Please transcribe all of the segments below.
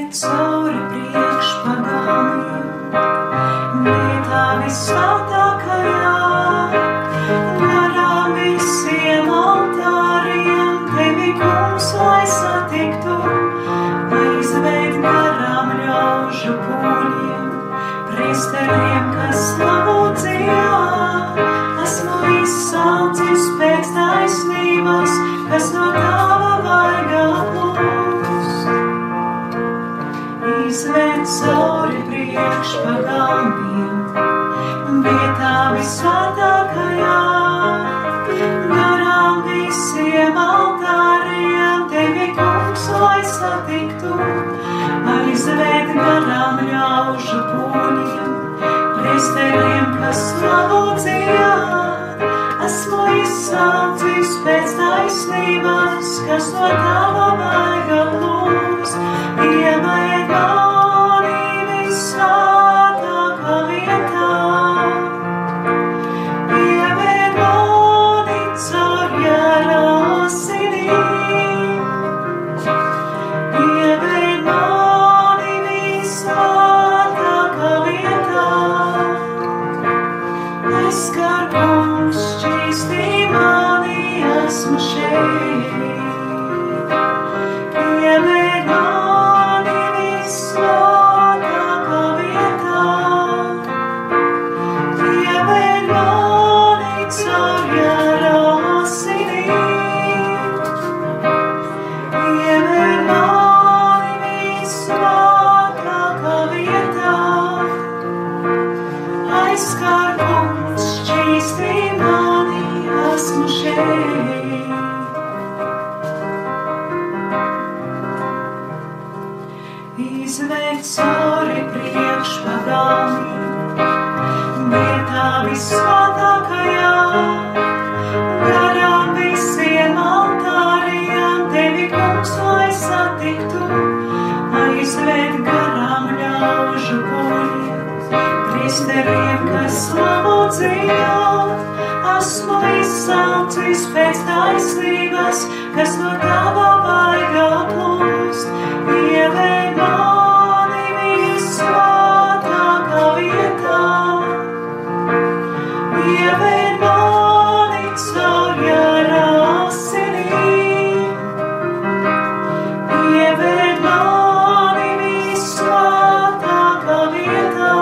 Izved cauri priekšpagalmiem, vietā visvētākajā, garām visiem altāriem, tevi, kungs, lai satiktu, vai izved garām ļaužu pūļiem, priesteriem, kas slavu dzied. Esmu izsalcis pēc taisnības, kas no tava vaiga plūst. Izved cauri priekšpagalmiem, vietā visvētākajā, garām visiem altāriem, tevi, kungs, lai satiktu, aizved garām ļaužu pūļiem, priesteriem, kas slavu dzied. Esmu izsalcis pēc taisnības, kas no tava vaiga plūst. Ieved mani visvētākā vietā, ieved mani caur jēra asinīm, ieved mani visvētākā vietā. Aizskar, kungs, šķīstī mani, esmu šeit. Ieved mani visvētākā vietā, ieved mani caur jēra asinīm, ieved mani visvētākā vietā. Aizskar, kungs, šķīstī mani, esmu šeit. Izved cauri priekšpagalmiem, vietā visvētākajā, garām visiem altāriem, tevi, kungs, lai satiktu, aizved garām ļaužu pūļiem, priesteriem, kas slavu dzied. Esmu izsalcis pēc taisnības, kas no tava vaiga plūst. Ieved mani visvētākā vietā, ieved mani caur jēra asinīm, ieved mani visvētākā vietā.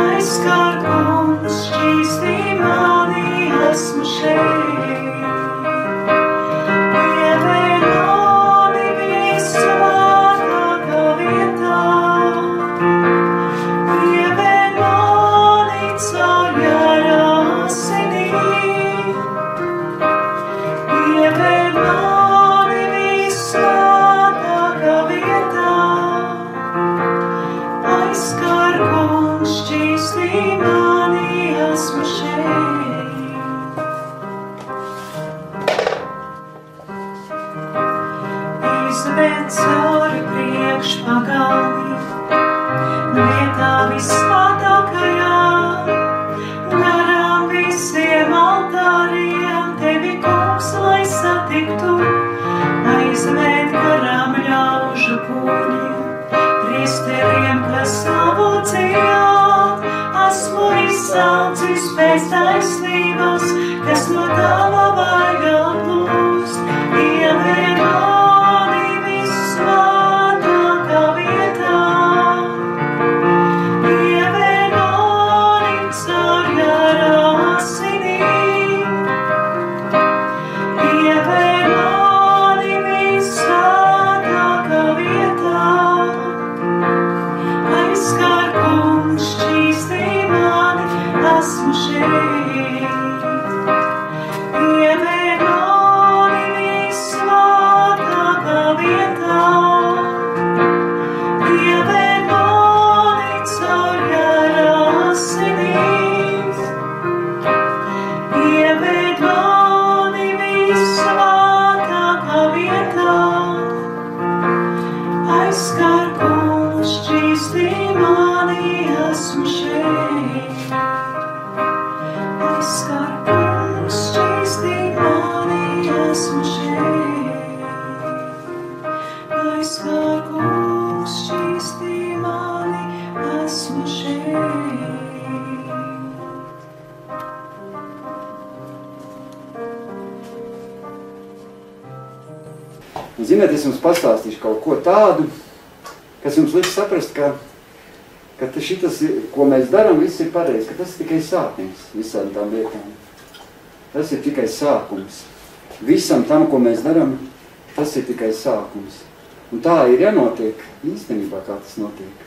Aizskar, kungs, šķīstī mani, esmu šeit. Ieved mani visvētākā vietā, ieved mani caur jēra asinīm, ieved mani visvētākā vietā. Aizskar, kungs, šķīstī mani, esmu šeit. Izved cauri priekšpagalmiem, vietā visvētākajā, garām visiem altāriem, tevi, kungs, lai satiktu, aizved garām ļaužu pūļiem, priesteriem, kas slavu dzied. Esmu izsalcis pēc taisnības, kas no tava vaiga plūst. Ieved mani visvētākā vietā, ieved mani caur jēra asinīm, ieved mani visvētākā vietā. Aizskar, kungs, šķīstī mani, esmu šeit. Un, ziniet, es jums pastāstīšu kaut ko tādu, kas jums liks saprast, ka šitas, ko mēs darām, viss ir pareizi, ka tas ir tikai sākums visām tām lietām. Tas ir tikai sākums. Visam tam, ko mēs darām, tas ir tikai sākums. Un tā ir jānotiek, īstenībā, kā tas notiek.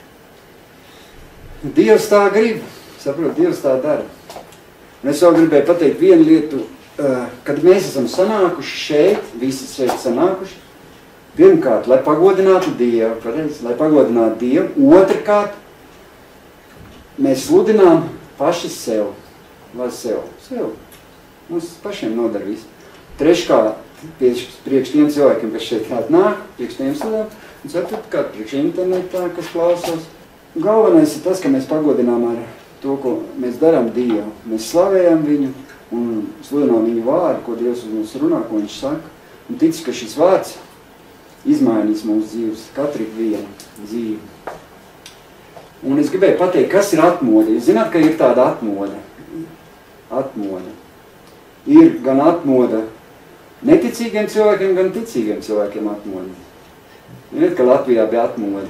Dievs tā grib, saprot, Dievs tā dara. Un es vēl gribēju pateikt vienu lietu, kad mēs esam sanākuši šeit, visi šeit sanākuši, pirmkārt, lai pagodinātu Dievu, pareizi, lai pagodinātu Dievu, otrkārt, mēs sludinām paši sev, vai sev. Mums pašiem nodara visu. Treškārt, priekš tiem cilvēkiem, kas šeit atnāk, priekš tiem sludinām, un ceturtkārt, priekš internetā, kas klausās. Galvenais ir tas, ka mēs pagodinām ar to, ko mēs darām Dievu. Mēs slavējam viņu un sludinām viņu vārdu, ko Dievs uz mums runā, ko viņš saka. Un tic, ka šis vārds izmainīs mūsu dzīves, katru vienu dzīvi. Un es gribēju pateikt, kas ir atmoda. Jūs zināt, ka ir tāda atmoda. Atmoda. Ir gan atmoda neticīgiem cilvēkiem, gan ticīgiem cilvēkiem atmoda. Zināt, ka Latvijā bija atmoda.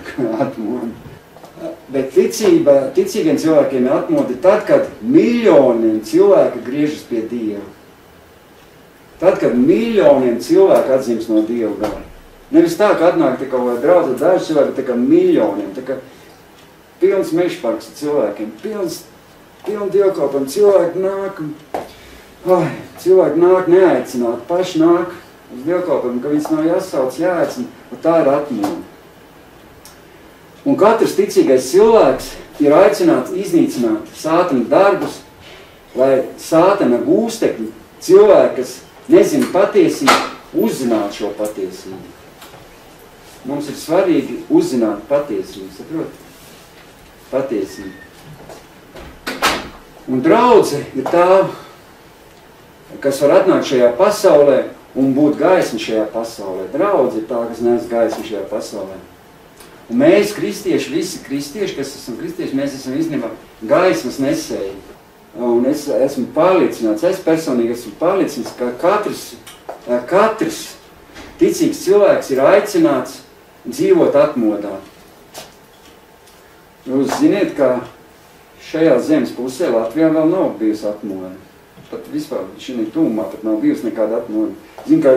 Bet ticīgiem cilvēkiem ir atmoda tad, kad miljoniem cilvēku griežas pie Dieva. Tad, kad miljoniem cilvēku atzīmes no Dieva gara. Nevis tā, ka atnāk tikai draudz daži cilvēki, tā kā miljoniem, tā kā pilns mežparks ar cilvēkiem, piln dievkalpam, cilvēki nāk neaicināt, paši nāk uz dievkalpam, ka viņas nav jāsauc, jāaicina, un tā ir atmoda. Un katrs ticīgais cilvēks ir aicināts iznīcināt sātana darbus, lai sātana gūstekļi, cilvēki, kas nezina patiesību, uzzinātu šo patiesību. Mums ir svarīgi uzzināt patiesību, saprot? Patiesību. Un draudze ir tā, kas var atnākt šajā pasaulē un būt gaisma šajā pasaulē. Draudze ir tā, kas nes gaisma šajā pasaulē. Un mēs, kristieši, visi kristieši, kas esam kristieši, mēs esam īstenībā gaismas nesēji. Un es esmu pārliecināts, es personīgi esmu pārliecināts, ka katrs ticīgs cilvēks ir aicināts dzīvot atmodā. Jūs ziniet, ka šajā zemes pusē Latvijā vēl nav bijusi atmoda. Pat vispār šī tūmā pat nav bijusi nekāda atmoda. Zinu, ka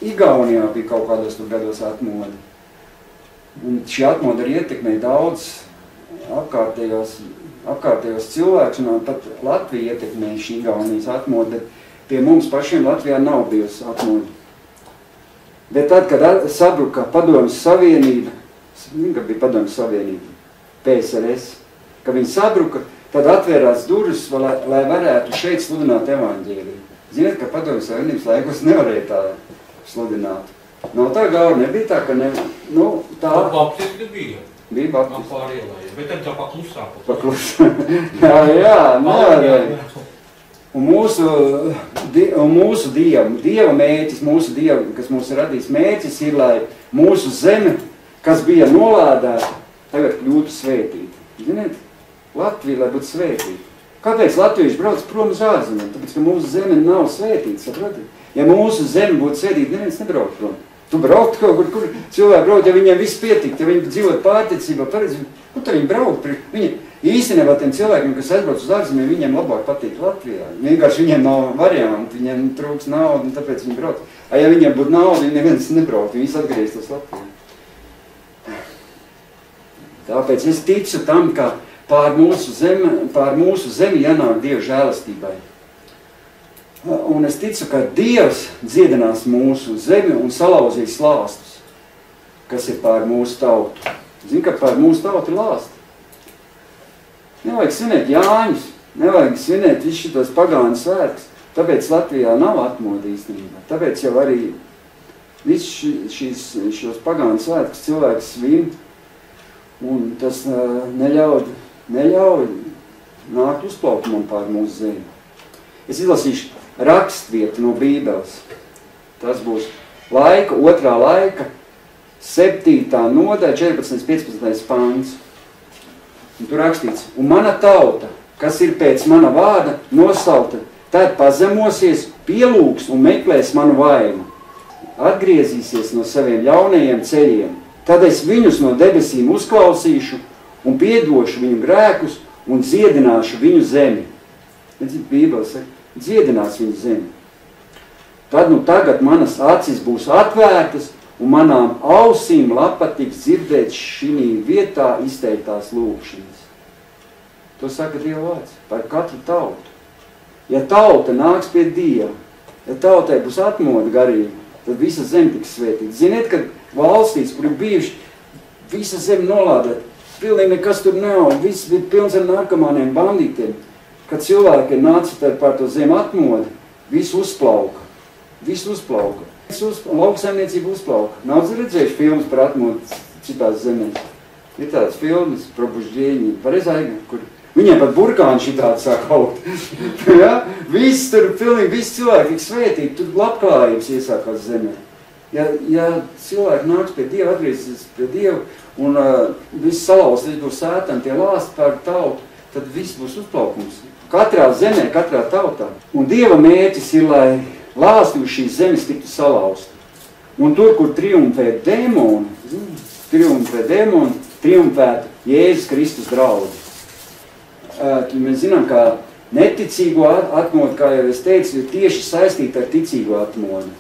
Igaunijā bija kaut kādos tur gados atmoda. Un šī atmoda ir ietekmē daudz apkārtējos cilvēkus, un pat Latvija ietekmē šī Igaunijas atmoda, bet pie mums pašiem Latvijā nav bijusi atmoda. Bet tad, kad sabruka Padomjas Savienība, ka bija Padomjas Savienība, PSRS, kad viņi sabruka, tad atvērās durvis, lai varētu šeit sludināt evaņģēliju. Ziniet, ka Padomjas Savienības laikos nevarēja tā sludināt. Nav tā gaura, nebija tā, ka tā... Baptisti bija. Bija baptisti. Man pārielāja, bet tad tā paklusā. Paklusā. jā, nevarēja. Un mūsu Dieva mērķis, mūsu Dieva, kas mūs ir radījis mērķis, ir, lai mūsu zeme, kas bija nolādēta, tagad kļūtu svētīta. Ziniet, Latvija, lai būtu svētīta. Kāpēc latvieši brauc prom uz ārzemēm? Tāpēc, ka mūsu zeme nav svētīta, saprotiet? Ja mūsu zeme būtu svētīta, neviens nebrauc prom. Tu braukt kaut kur cilvēki brauc, ja viņiem viss pietikt, ja viņi dzīvot pārticībā, pareizi, kur tad viņi braukt? Viņi īstenībā tiem cilvēkiem, kas aizbrauc uz ārzemēm, viņiem labāk patīk Latvijā. Vienkārši viņiem nav varianti, viņiem trūks naudu, un tāpēc viņi brauc. Ja viņiem būtu nauda, viņi neviens nebraukt, viņi atgrieztos Latvijā. Tāpēc es ticu tam, ka pār mūsu zemi jānāk Dieva žēlastībai. Un es ticu, ka Dievs dziedinās mūsu zemi un salauzīs lāstus, kas ir pār mūsu tautu. Zini, ka pār mūsu tautu ir lāsti. Nevajag svinēt Jāņus, nevajag svinēt visu šitos pagānu svētkus, tāpēc Latvijā nav atmoda īstenībā. Tāpēc jau arī visu šos pagānu svētkus cilvēks svin, un tas neļauj nākt uzplaukumam pār mūsu zemi. Es izlasīšu rakstvietu no Bībeles. Tas būs otrā laika, 7. nodaļa, 14.15. pāns. Un tur rakstīts, un mana tauta, kas ir pēc mana vārda nosaukta, tad pazemosies, pielūgs un meklēs manu vaimu. atgriezīsies no saviem jaunajiem ceļiem, tad es viņus no debesīm uzklausīšu un piedošu viņu grēkus un dziedināšu viņu zemi. Bībele saka, dziedinās viņu zemi. Tad nu tagad manas acis būs atvērtas un manām ausīm lapatiks dzirdēt šī vietā izteiktās lūgšanas. To saka Dieva vārds par katru tautu. Ja tauta nāks pie Dieva, ja tautai būs atmoda garīga, tad visa zeme tiks svētīta. Ziniet, kad valstīs, kur ir bijuši visa zeme nolādēt, pilnīgi nekas tur nav, viss bija pilns ar narkomāniem, bandītiem. Kad cilvēki nāca pār to zemi atmoda, viss uzplauka. Viss uzplauka. Lauksaimniecība uzplauka. Nav redzējuši filmas par atmodu citās zemēs. Ir tāds filmas par bužģieņi, par Ezaigu, kur viņiem pat burkāni šitādi sāk augt. Ja? Viss tur pilnīgi, viss cilvēki tik svētīgi, tur labklājības iesākās zemē. Ja cilvēki nāks pie Dieva, atgriezīsies pie Dieva un viss salauz, viss būs sētani, tie lāsti pār tautu, tad viss būs uzplaukums. Katrā zemē, katrā tautā. Un Dieva mērķis ir, lai lāsti uz šīs zemes tiktu salauzti. Un tur, kur triumfē dēmoni, triumfētu Jēzus Kristus draudzi. Mēs zinām, ka neticīgo atmodu, kā jau es teicu, ir tieši saistīta ar ticīgo atmodu.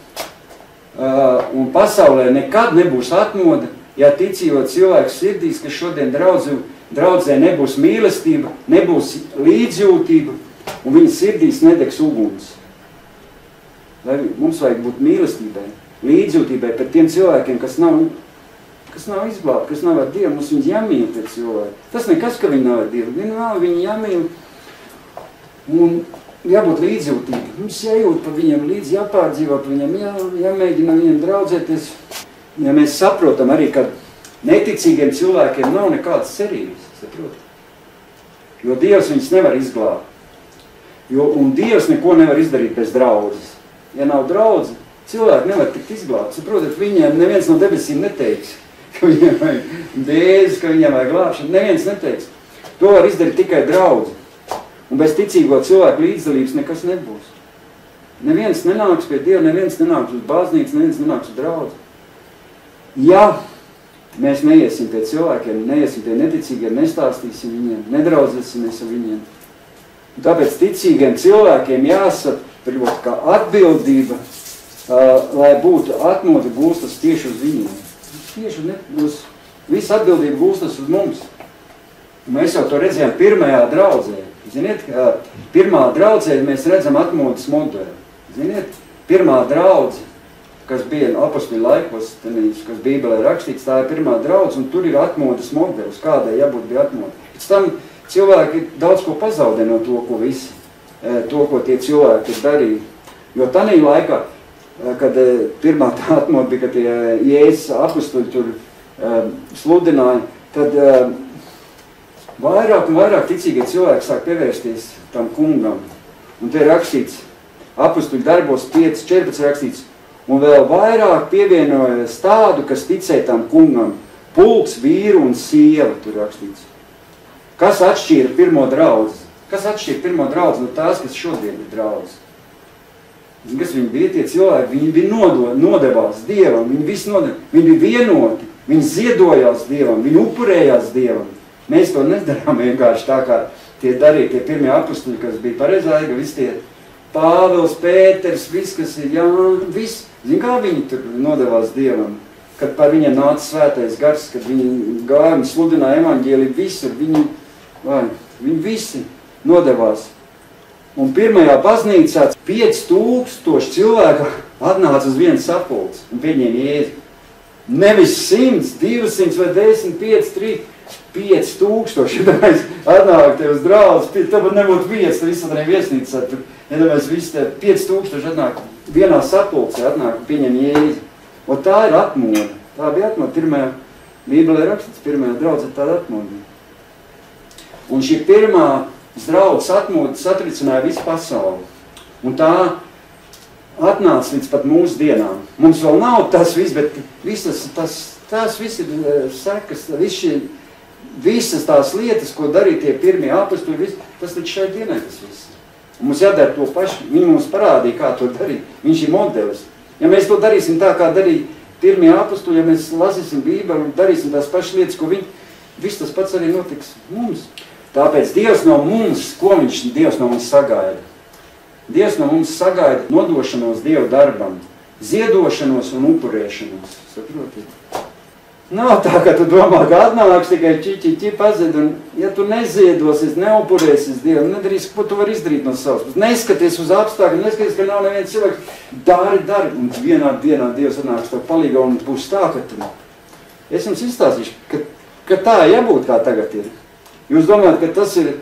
Un pasaulē nekad nebūs atmoda, ja ticīgo cilvēku sirdīs, ka šodien draudzē nebūs mīlestība, nebūs līdzjūtība, un viņa sirdīs nedegs uguns. Lai mums vajag būt mīlestībai, līdzjūtībai par tiem cilvēkiem, kas nav izglābti, kas nav ar Dievu, mums viņus jāmīl tie cilvēki. Tas nekas, ka viņi nav ar Dievu, viņi jāmīl un jābūt līdzjūtīgi. Mums jājūt par viņiem līdzi, jāpārdzīvo par viņiem, jāmēģina viņiem draudzēties. Ja mēs saprotam arī, ka neticīgiem cilvēkiem nav nekādas cerības, saprot? Jo Dievs viņus nevar izglābt. Un Dievs neko nevar izdarīt bez draudzes. Ja nav draudze, cilvēki nevar tikt izglābt. Saprotat, viņiem neviens no debesīm neteiks, ka viņiem vajag dēzes, ka viņiem vajag glābšanu. Neviens neteiks. To var izdarīt tikai draudze. Un bez ticīgo cilvēku līdzdalības nekas nebūs. Neviens nenāks pie Dieva, neviens nenāks uz baznīcu, neviens nenāks uz draudzi. Ja mēs neiesim pie cilvēkiem, neiesim pie neticīgiem, nestāstīsim viņiem, nedraudzēsimies ar viņiem. Un tāpēc ticīgiem cilvēkiem jāsaprot, kā atbildība, lai būtu atmoda gūstas tieši uz viņiem. Tieši visa atbildība gūstas uz mums. Un mēs jau to redzējām pirmajā draudzē. Ziniet, pirmā draudzē mēs redzam atmodas modeli. Ziniet, pirmā draudze, kas bija apostoļu laikos, kas Bībelē rakstīts, tā ir pirmā draudze, un tur ir atmodas modelis, kādai jābūt bija atmoda. Pēc tam cilvēki daudz ko pazaudē no to, ko tie cilvēki darīja. Jo tanī laikā, kad pirmā tā atmoda bija, kad tie Jēzus apostoļi tur sludināja, tad vairāk un vairāk ticīgie cilvēki sāk pievērsties tam kungam. Un te ir rakstīts, apostoļu darbos 5:14 rakstīts, un vēl vairāk pievienojas tādu, kas ticēja tam kungam, pulks, vīru un sieva, tur rakstīts. Kas atšķīra pirmo draudzi? Kas atšķīra pirmo draudzi no tās, kas šodien ir draudzi? Kas viņi bija tie cilvēki? Viņi bija nodevās Dievam, viņi bija vienoti, viņi ziedojās Dievam, viņi upurējās Dievam. Mēs to nedarām vienkārši tā, kā tie darīja tie pirmie apostoļi, kas bija par Ezaigu, visi tie Pāvils, Pēters, viss, kas ir viss. Zin, kā viņi tur nodevās Dievam? Kad par viņiem nāca svētais gars, kad viņi gāja un sludināja evaņģēliju visur, viņi visi nodevās. Un pirmajā baznīcā 5000 cilvēku atnāca uz vienu sapulci un pieņēma Jēzu. Nevis 100, 200 vai 10, 5, 3, 5000. Ja mēs atnāk te uz draudzi, tāpat nebūtu vietas, tad visu arī viesnīcā. Ja mēs visi te 5000 atnāk vienā sapulcē, atnāk un pieņem Jēzu. Un tā ir atmoda. Tā bija atmoda. Pirmajā Bībelē rakstīts, pirmajā draudzē tāda atmoda. Un šī pirmā draudzes atmoda satricināja visu pasauli. Un tā atnāca līdz pat mūsu dienām. Mums vēl nav tas viss, bet tās viss ir sekas, visas tās lietas, ko darīja tie pirmie apostoļi, tas līdz šai dienai tas viss. Un mums jādara to pašu. Viņi mums parādīja, kā to darīt. Viņš ir modelis. Ja mēs to darīsim tā, kā darīja pirmie apustuļi, ja mēs lasīsim Bībeli un darīsim tās pašas lietas, ko viņi, viss tas pats arī notiks mums. Tāpēc Dievs no mums, ko Dievs no mums sagaida? Dievs no mums sagaida nodošanos Dieva darbam, ziedošanos un upurēšanos. Saprotiet? Nav tā, ka tu domā, ka atnāks tikai čiķi pazid, un ja tu neziedosies, neupurēsies Dievu, nedarīsi, ko tu vari izdarīt no savas. Neskaties uz apstākļiem, neskaties, ka nav neviens cilvēks. Dari, un vienā dienā Dievs atnāks tev palīgā un būs tā, ka tu... Es jums izstāstīšu, ka tā jābūt kā tagad ir. Jūs domājat, ka tas ir...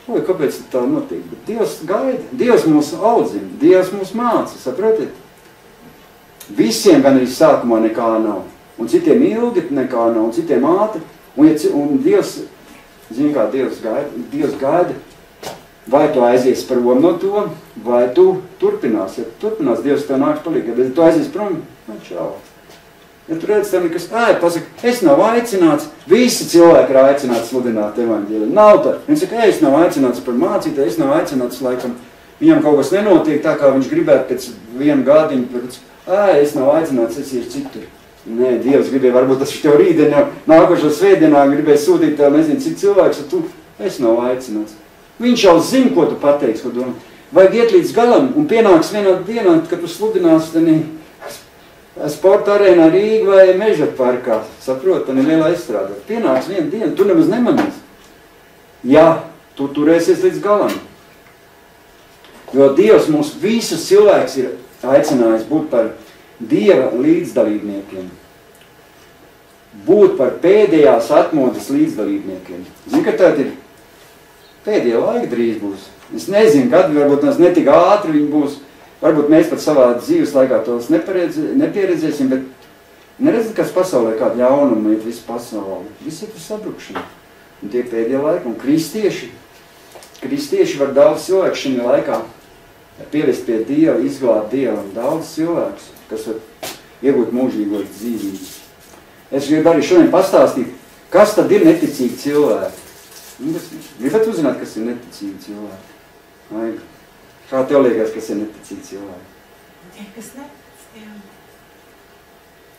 Oi, kāpēc tā notiek? Bet Dievs gaida, Dievs mūs audzina, Dievs mūs māca, saprotiet? Visiem gan arī sākumā nekā nav. Un citiem ilgi nekā nav, un citiem ātri. Un Dievs, zini kā Dievs gaida, vai tu aizies prom no to, vai tu turpinās. Ja tu turpinās, Dievs tev nāks palīgā, bet tu aizies prom, čau. Ja tu redz tev nekas, pasaka, es nav aicināts, visi cilvēki ir aicināts sludināt evaņģēliju. Nav tā. Viņš saka, es nav aicināts par mācītāju, es nav aicināts, laikam, viņam kaut kas nenotiek tā, kā viņš gribētu pēc vienu gādiņu, pēc, es nav aicināts, es ir citur. Nē, Dievs gribēja, varbūt tas tev rītdien jau nākošo svētdienā gribēja sūtīt tev, nezinu, cik cilvēks, un tu, es nav aicināts. Viņš jau zina, ko tu pateiksi, ko domā. Vajag iet līdz galam, un pienāks vienā dienā, kad tu sludināsi tenī sporta arēnā Rīga vai Meža parkā, saprot, tad ir liela aizstrādā. Pienāks viena diena, tu nemaz nemanīs. Ja tu turēsies līdz galam. Jo Dievs mūs visus cilvēks ir aicinājis būt par Dieva līdzdalībniekiem. Būt par pēdējās atmodas līdzdalībniekiem. Zini, ka tad ir pēdējā laika drīz būs. Es nezinu, kad varbūt mēs netik ātri viņi būs. Varbūt mēs pat savā dzīves laikā tos nepieredzēsim, bet neredzat, kas pasaulē kāda ļaunuma iet visu pasauli. Viss ir sabrukšana. Un tie pēdējie laiki. Un kristieši var daudz cilvēku šajā laikā pievest pie Dieva, izglābt Dievu. Un daudz cilvēks, kas var iegūt mūžīgo dzīvību. Es gribu arī šodien pastāstīt, kas tad ir neticīgi cilvēki. Gribat uzzināt, kas ir neticīgi cilvēki? Vajag. Kā tev liekas, kas ir neticīgi cilvēki? Tie, kas netic Dievam.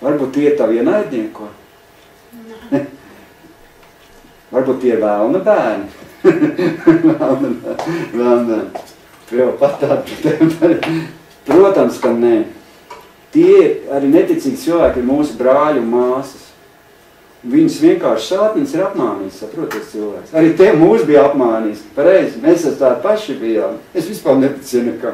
Varbūt tie ir tavi ienaidnieki? Nē. Varbūt tie ir vēlna bērni? Vēlna bērni. Tu jau patādi. Protams, ka nē. Tie arī neticīgi cilvēki ir mūsu brāļi un māsas. Viņus vienkārši sātnis ir apmānījis, saproties cilvēks. Arī te mūs bija apmānījis. Pareizi, mēs tādi paši bijām. Es vispār neticēju nekā.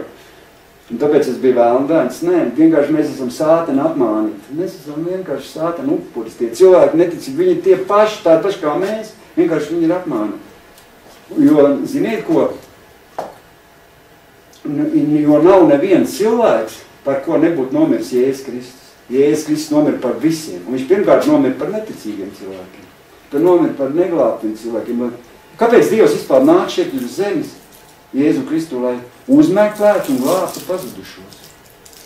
Un tāpēc es biju vēlna bērns. Nē, vienkārši mēs esam sāteni apmānīti. Mēs esam vienkārši sāteni upuris. Tie cilvēki neticīgi, viņi ir tie paši, tādi paši kā mēs. Vienkārši viņi ir apmānīti. Jo, ziniet ko? Jo nav neviens cilvēks, par ko nebūtu nomiris Jēzus Kristus. Jēzus Kristus nomira par visiem. Un viņš pirmkārt nomira par neticīgiem cilvēkiem. Tad nomira par neglābtiem cilvēkiem. Kāpēc Dievs vispār nāk šeit uz zemes? Jēzu Kristu, lai uzmeklētu un glābtu pazudušos.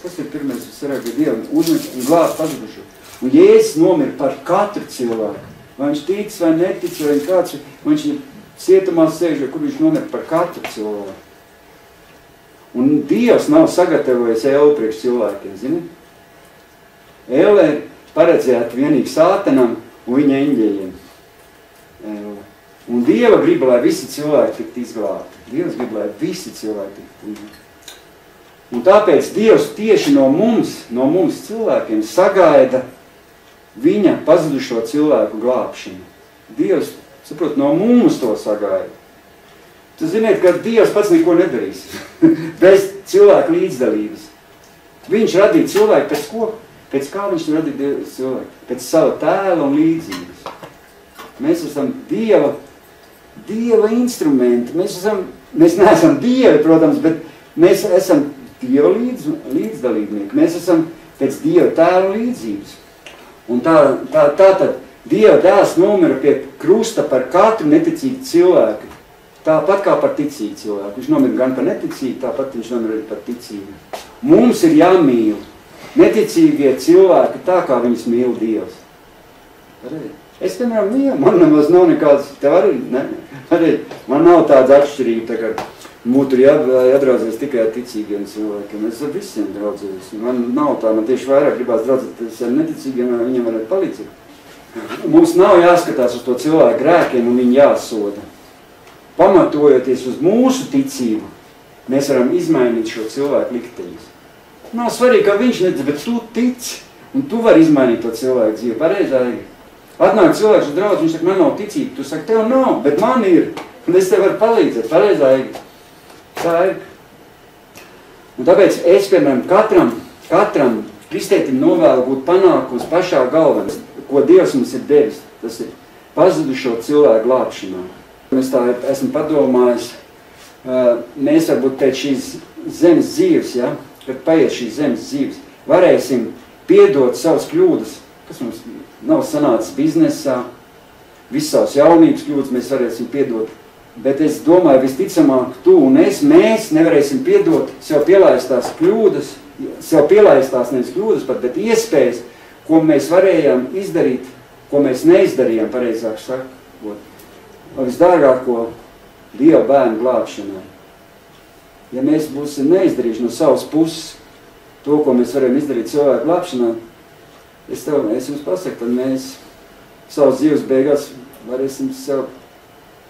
Kas ir pirmais sarakstā Dievam? Uzmeklētu un glābtu pazudušos. Un Jēzus nomira par katru cilvēku. Vai viņš tic vai netic, vai kāds, vai viņš cietumā sēž, kur viņš nomira par katru cilvēku. Un Dievs nav sagatavojis ēlu priekš cilvēkiem, zini? Ēle ir paredzēta vienīgi sātanam un viņa eņģeļiem. Un Dieva grib, lai visi cilvēki tiktu izglābti. Dievs grib, lai visi cilvēki tiktu izglābti. Un tāpēc Dievs tieši no mums cilvēkiem sagaida viņa pazudušo cilvēku glābšanu. Dievs, saprot, no mums to sagaida. Tu ziniet, ka Dievs pats neko nedarīs. Bez cilvēku līdzdalības. Viņš radīja cilvēku pēc ko? Pēc kā viņš radīja cilvēku? Pēc sava tēla un līdzības. Mēs esam Dieva instrumenti. Mēs neesam Dievi, protams, bet mēs esam Dieva līdzdalībnieki. Mēs esam pēc Dieva tēla un līdzības. Un tātad Dieva dēls nomira pie krusta par katru neticīgu cilvēku. Tāpat kā par ticīgu cilvēku. Viņš nomira gan par neticīgu, tāpat viņš nomira par ticīgu. Mums ir jāmīl neticīgie cilvēki tā, kā viņus mīl Dievs. Es, piemēram, mīlu, man nemaz nav nekāds, tev arī, ne? Arī man nav tāds atšķirība, tā kā Mūtu jādraudzies tikai ar ticīgiem cilvēkiem. Es ar visiem draudzējos. Man nav tā, man tieši vairāk gribās draudzēties ar neticīgiem, lai viņiem varētu palīdzēt. Mums nav jāskatās uz to cilvēku grēkiem un viņi jāsoda. Pamatojoties uz mūsu ticību, mēs varam izmainīt šo cilvēku likteņus. Nav svarīgi, ka viņš netic, bet tu tici, un tu vari izmainīt to cilvēku dzīvi. Pareizāk. Atnāk cilvēks uz draudzi, viņš saka, man nav ticība. Tu saki, tev nav, bet man ir. Un es tev varu palīdzēt. Pareizāk. Tā ir. Un tāpēc es, piemēram, katram kristietim novēlu būt panākums pašā galvenais, ko Dievs mums ir devis. Tas ir pazudušo cilvēku glābšanā. Es tā esmu padomājis, mēs varbūt pēc šīs zemes dzīves, ja, kad paiet šīs zemes dzīves, varēsim piedot savas kļūdas, kas mums nav sanācis biznesā, visas savas jaunības kļūdas mēs varēsim piedot. Bet es domāju, visticamāk, tu un mēs nevarēsim piedot sev pielaistās kļūdas, nevis kļūdas pat, bet iespējas, ko mēs varējām izdarīt, ko mēs neizdarījām, pareizāk sakot, visdārgāko Dieva bērnu glābšanai. Ja mēs būsim neizdarījuši no savas puses to, ko mēs varam izdarīt cilvēku glābšanai, es jums pasaku, tad mēs savas dzīves beigās varēsim sev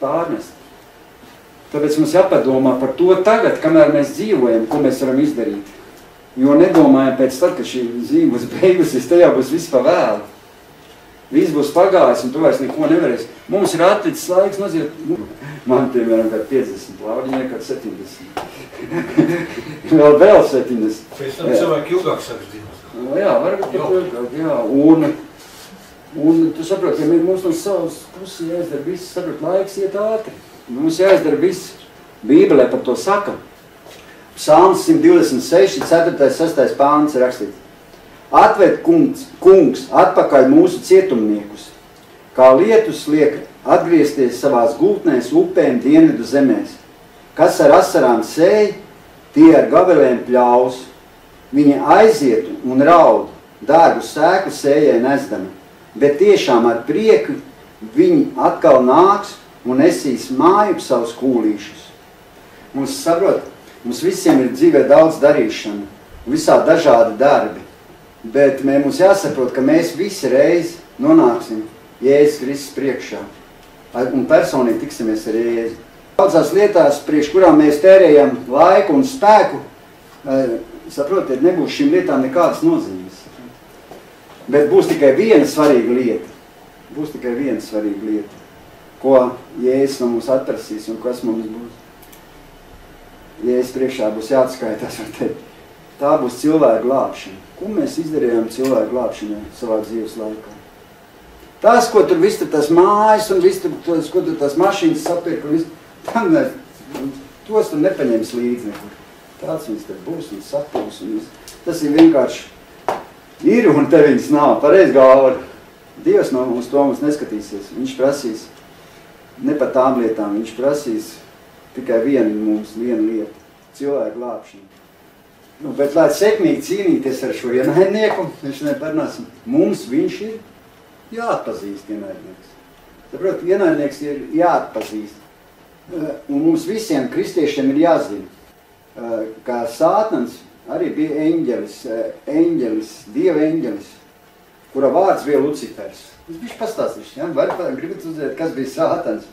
pārnest. Tāpēc mums jāpadomā par to tagad, kamēr mēs dzīvojam, ko mēs varam izdarīt. Jo nedomājam pēc tad, ka šī dzīve būs beigusies, tajā būs viss pa vēlu. Viss būs pagājis un tu vairs neko nevarēsi. Mums ir atlicis laiks noziet. Man, piemēram, kad 50, Lauriņai, kad 70. vēl 70. Pēc tam cilvēki ilgāk sāks dzīvot. Jā, varbūt pat ilgāk, jā. Un tu saproti, ja mums no savas puses jāizdara viss, saproti, laiks iet ātri. Mums jāizdara viss. Bībelē par to saka. Psalms 126, 4. 6. pāns ir rakstīts. Atved kungs atpakaļ mūsu cietumniekus, kā lietus liek atgriezties savās gultnēs upēm dienvidu zemēs. Kas ar asarām sēj, tie ar gavelēm pļaus. Viņi aizietu un raudu, dārgu sēku sējai nesdami, bet tiešām ar prieku viņi atkal nāks un nesīs māju savus kūlīšus. Mums saprot, mums visiem ir dzīvē daudz darīšana, visā dažādi darbi, bet mums jāsaprot, ka mēs visi reizi nonāksim Jēzus Kristus priekšā un personīgi tiksimies ar Jēzu. Daudzās lietās, priekš kurām mēs tērējam laiku un spēku, saprotiet, nebūs šīm lietām nekādas nozīmes. Bet būs tikai viena svarīga lieta. Būs tikai viena svarīga lieta, ko Jēzus no mums atprasīs un kas mums būs. Jēzus priekšā būs jāatskaitās ar tevi. Tā būs cilvēku glābšana. Ko mēs izdarījām cilvēku glābšanai savā dzīves laikā? Tas, ko tur viss tur tas mājas un viss tur, ko tur tas mašīnas sapirka, tos tur nepaņems līdzi nekur. Tāds viņas tur būs un sapūs un viss. Tas ir vienkārši ir un te viņas nav. Pareiz galva. Dievs no mums to mums neskatīsies. Viņš prasīs ne par tām lietām, viņš prasīs tikai vienu lietu. Cilvēku glābšanu. Bet, lai sekmīgi cīnīties ar šo ienaidnieku, viņš neparunāsim. Mums viņš ir jāatpazīst ienaidnieks. Saprot, ienaidnieks ir jāatpazīst. Un mums visiem kristiešiem ir jāzina, ka Sātans arī bija eņģelis, Dieva eņģelis, kura vārds bija Lucifers. Viņš pastāstīšu, ja? Gribat uzzēt, kas bija Sātans.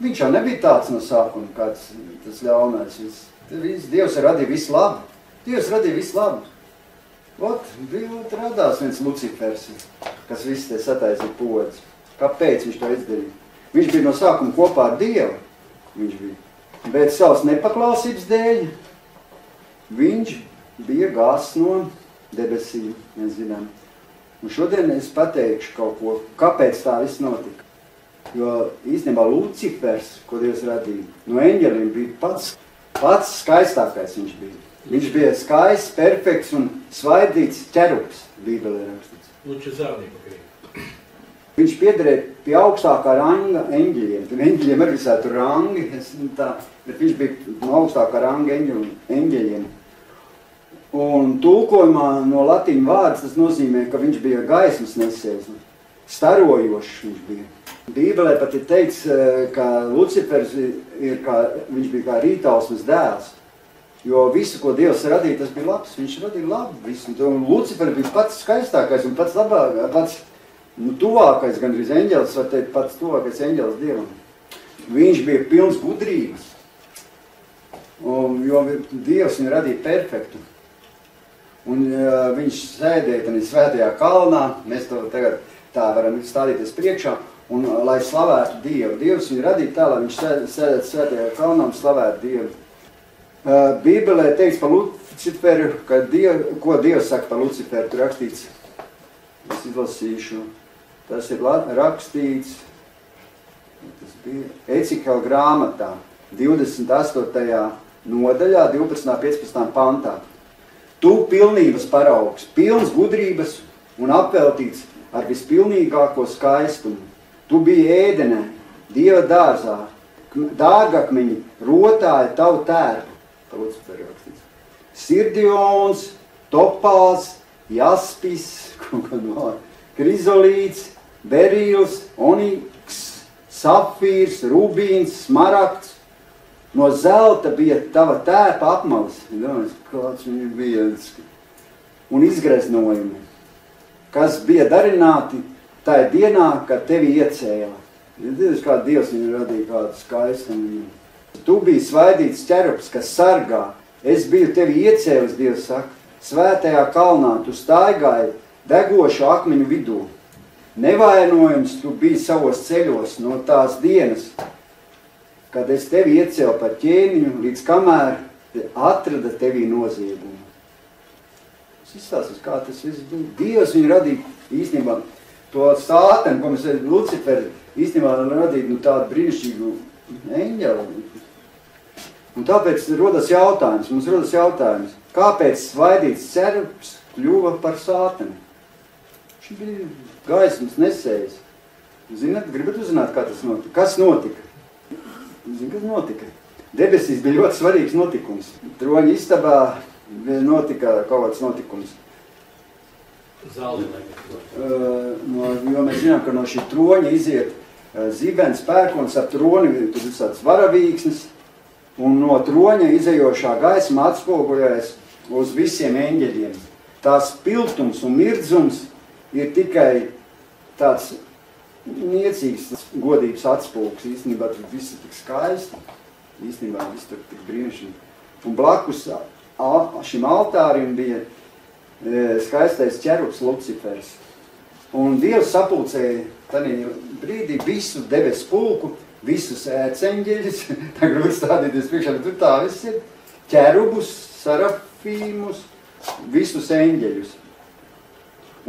Viņš jau nebija tāds no sākuma, kāds tas ļaunais. Dievs radīja visu labu. Dievs radīja visu labu. Radās viens Lucifers, kas viss te sataisīja podas. Kāpēc viņš to izdarīja? Viņš bija no sākuma kopā ar Dievu. Viņš bija. Bet savas nepaklausības dēļ viņš bija gāzts no debesīm, mēs zinām. Un šodien es pateikšu kaut ko, kāpēc tā viss notika. Jo īstenībā Lucifers, ko Dievs radīja, no eņģeliem bija pats skaistākais viņš bija. Viņš bija skaists, perfekts un svaidīts ķerups, Bībelē rakstīts. Viņš piederēja pie augstākā ranga eņģeļiem. Eņģeļiem arī visādi rangi, bet viņš bija no augstākā ranga eņģeļiem. Un tulkojumā no latīņu vārds tas nozīmē, ka viņš bija gaismas nesējs, starojošs viņš bija. Bībelē pat ir teikts, ka Lucifers viņš bija kā rītausmas dēls. Jo visu, ko Dievs radīja, tas bija labs. Viņš radīja labu visu. Un Lucifers bija pats skaistākais un pats labākais, pats tuvākais, gandrīz eņģelis, var teikt, pats tuvākais eņģelis Dievam. Viņš bija pilns gudrības. Jo Dievs viņu radīja perfektu. Un viņš sēdēja tādā svētajā kalnā, mēs to tagad tā varam stādīties priekšā, un lai slavētu Dievu. Dievs viņu radīja tā, lai viņš sēdētu svētajā kalnā un slavētu Dievu. Bībelē teiks par Luciferu, ko Dievs saka par Luciferu, tur rakstīts, es izlasīšu, tas ir rakstīts, tas bija Ecikela grāmatā, 28. nodaļā, 12. 15. pantā. Tu pilnības paraugs, pilns gudrības un apveltīts ar vispilnīgāko skaistumu. Tu biji ēdenē, Dieva dārzā, dārgakmeņi rotāja tavu tērpu. Sirdions, topāls, jaspis, krizolīts, berīls, oniks, safīrs, rubīns, smaragds. No zelta bija tava tērpa apmalis, kāds viņi bija, un izgreznojumi, kas bija darināti tajā dienā, kad tevi iecēla. Kā Dievs viņu radīja kādu skaistumu. Tu biji svaidīts ķerubs, kas sargā. Es biju tevi iecēlis, Dievs saka, svētajā kalnā. Tu staigāji degošu akmeņu vidū. Nevainojums tu biji savos ceļos no tās dienas, kad es tevi iecēlu par ķēniņu, līdz kamēr atrada tevī noziegumu. Es izstāstos, kā tas viss bija. Dievs viņu radīja īstenībā to sāteni, ko mēs Luciferu īstenībā radīja tādu brīnišķīgu eņģeli. Un tāpēc rodas jautājums, kāpēc svaidīts ķerubs kļuva par sāteni? Viņš bija gaismas nesējis. Zināt, gribat uzzināt, kā tas notika? Kas notika? Kas notika? Debesīs bija ļoti svarīgs notikums. Troņa istabā notika kaut kāds notikums. Jo mēs zinām, ka no šī troņa iziet zibens, pērkons ar troni, tur ir tāds varavīksnis, un no troņa izejošā gaisma atspoguļojas uz visiem eņģeļiem. Tās piltums un mirdzums ir tikai tāds niecīgs godības atspūks. Īstenībā tur viss ir tik skaisti, īstenībā viss tur tik brīnišķīgi. Un blakus šim altārim bija skaistais ķerubs Lucifers. Un Dievs sapulcēja tādā brīdī visu debesu pulku, visus ērceņģeļus, tā grūti stādīties priekšā, bet tur tā viss ir, ķerubus, sarafīmus, visus eņģeļus.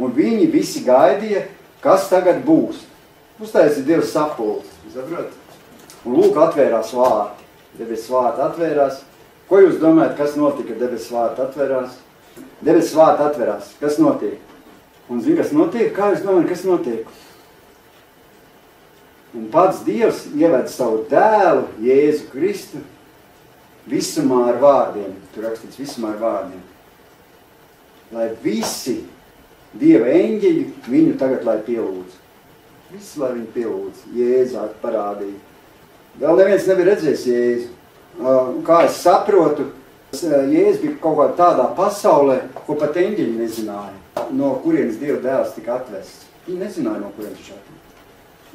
Un viņi visi gaidīja, kas tagad būs. Uztaisīja Dievs sapulci, saprot? Un lūk, atvērās vārti, debesu vārti atvērās. Ko jūs domājat, kas notika, debesu vārti atvērās? Debesu vārti atvērās, kas notiek? Un zini, kas notiek? Kā jūs domājat, kas notiek? Un pats Dievs ieved savu dēlu, Jēzu Kristu, visumā ar vārdiem. Tur rakstīts visumā ar vārdiem. Lai visi Dieva eņģeļi viņu tagad lai pielūdz. Visi, lai viņu pielūdz. Jēzu parādīja. Vēl neviens nebija redzējis Jēzu. Kā es saprotu, Jēzus bija kaut kādā tādā pasaulē, ko pat eņģeļi nezināja. No kurienes Dieva dēls tika atvests. Viņi nezināja, no kurienes viņš atvests.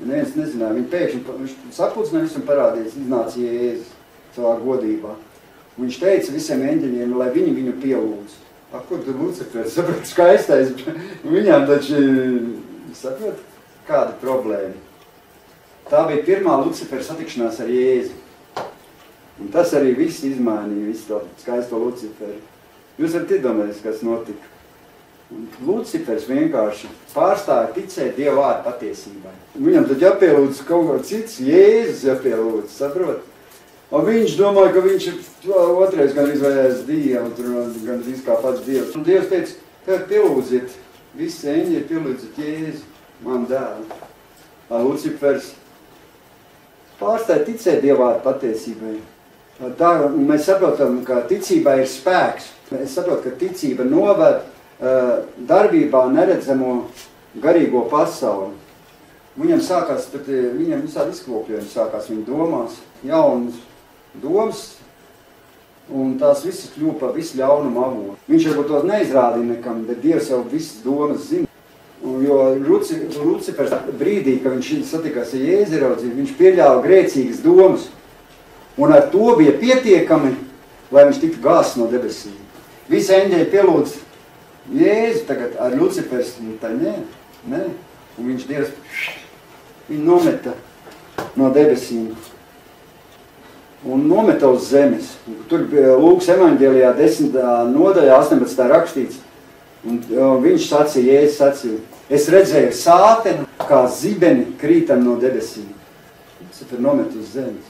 Neviens nezināja. Viņi pēkšņi sapulcināja visam parādījis, iznāca Jēzus savā godībā. Un viņš teica visiem eņģeļiem, lai viņi viņu pielūdz. Kur tur Lucifers? Saprot, skaistais. Viņām taču, saprot, kāda problēma. Tā bija pirmā Lucifera satikšanās ar Jēzu. Un tas arī viss izmainīja, visu to skaisto Luciferu. Jūs varat iedomāties, kas notika. Un Lucifers vienkārši pārstāja ticēt Dieva vārdu patiesībai. Viņam tad jāpielūdz kaut kā cits, Jēzus jāpielūdz, saprot? Un viņš domāja, ka viņš ir otrais gan izvajās Dievu, gan kā pats Dievs. Un Dievs teica, tagad pielūdziet, visi eņģeļi pielūdziet Jēzu, man dēlu. Lucifers pārstāja ticēt Dieva vārdu patiesībai. Tā, mēs saprotam, ka ticībā ir spēks. Es saprotu, ka ticība noved darbībā neredzamo garīgo pasauli. Viņam sākās, bet viņam visādi izkropļojumi sākās viņa domās, jaunas domas, un tās visas kļūpa par visu ļaunumu avotu. Viņš varbūt to neizrādīja nekam, bet Dievs jau visas domas zina. Jo Lucifers brīdī, kad viņš satikās ar Jēzu ieraudzību, viņš pieļāva grēcīgas domas, un ar to bija pietiekami, lai viņš tiktu gāsts no debesīm. Visi eņģeļi pielūdz Jēzu tagad ar Lucifers, un tā nē, un viņš Dievs viņu nometa no debesīm un nometa uz zemes. Tur Lūkas evaņģēlijā 10. nodaļā 18. rakstīts, un viņš sacīja, Jēzus sacīja, es redzēju sātenu kā zibeni krītam no debesīm. Tas ir nomet uz zemes.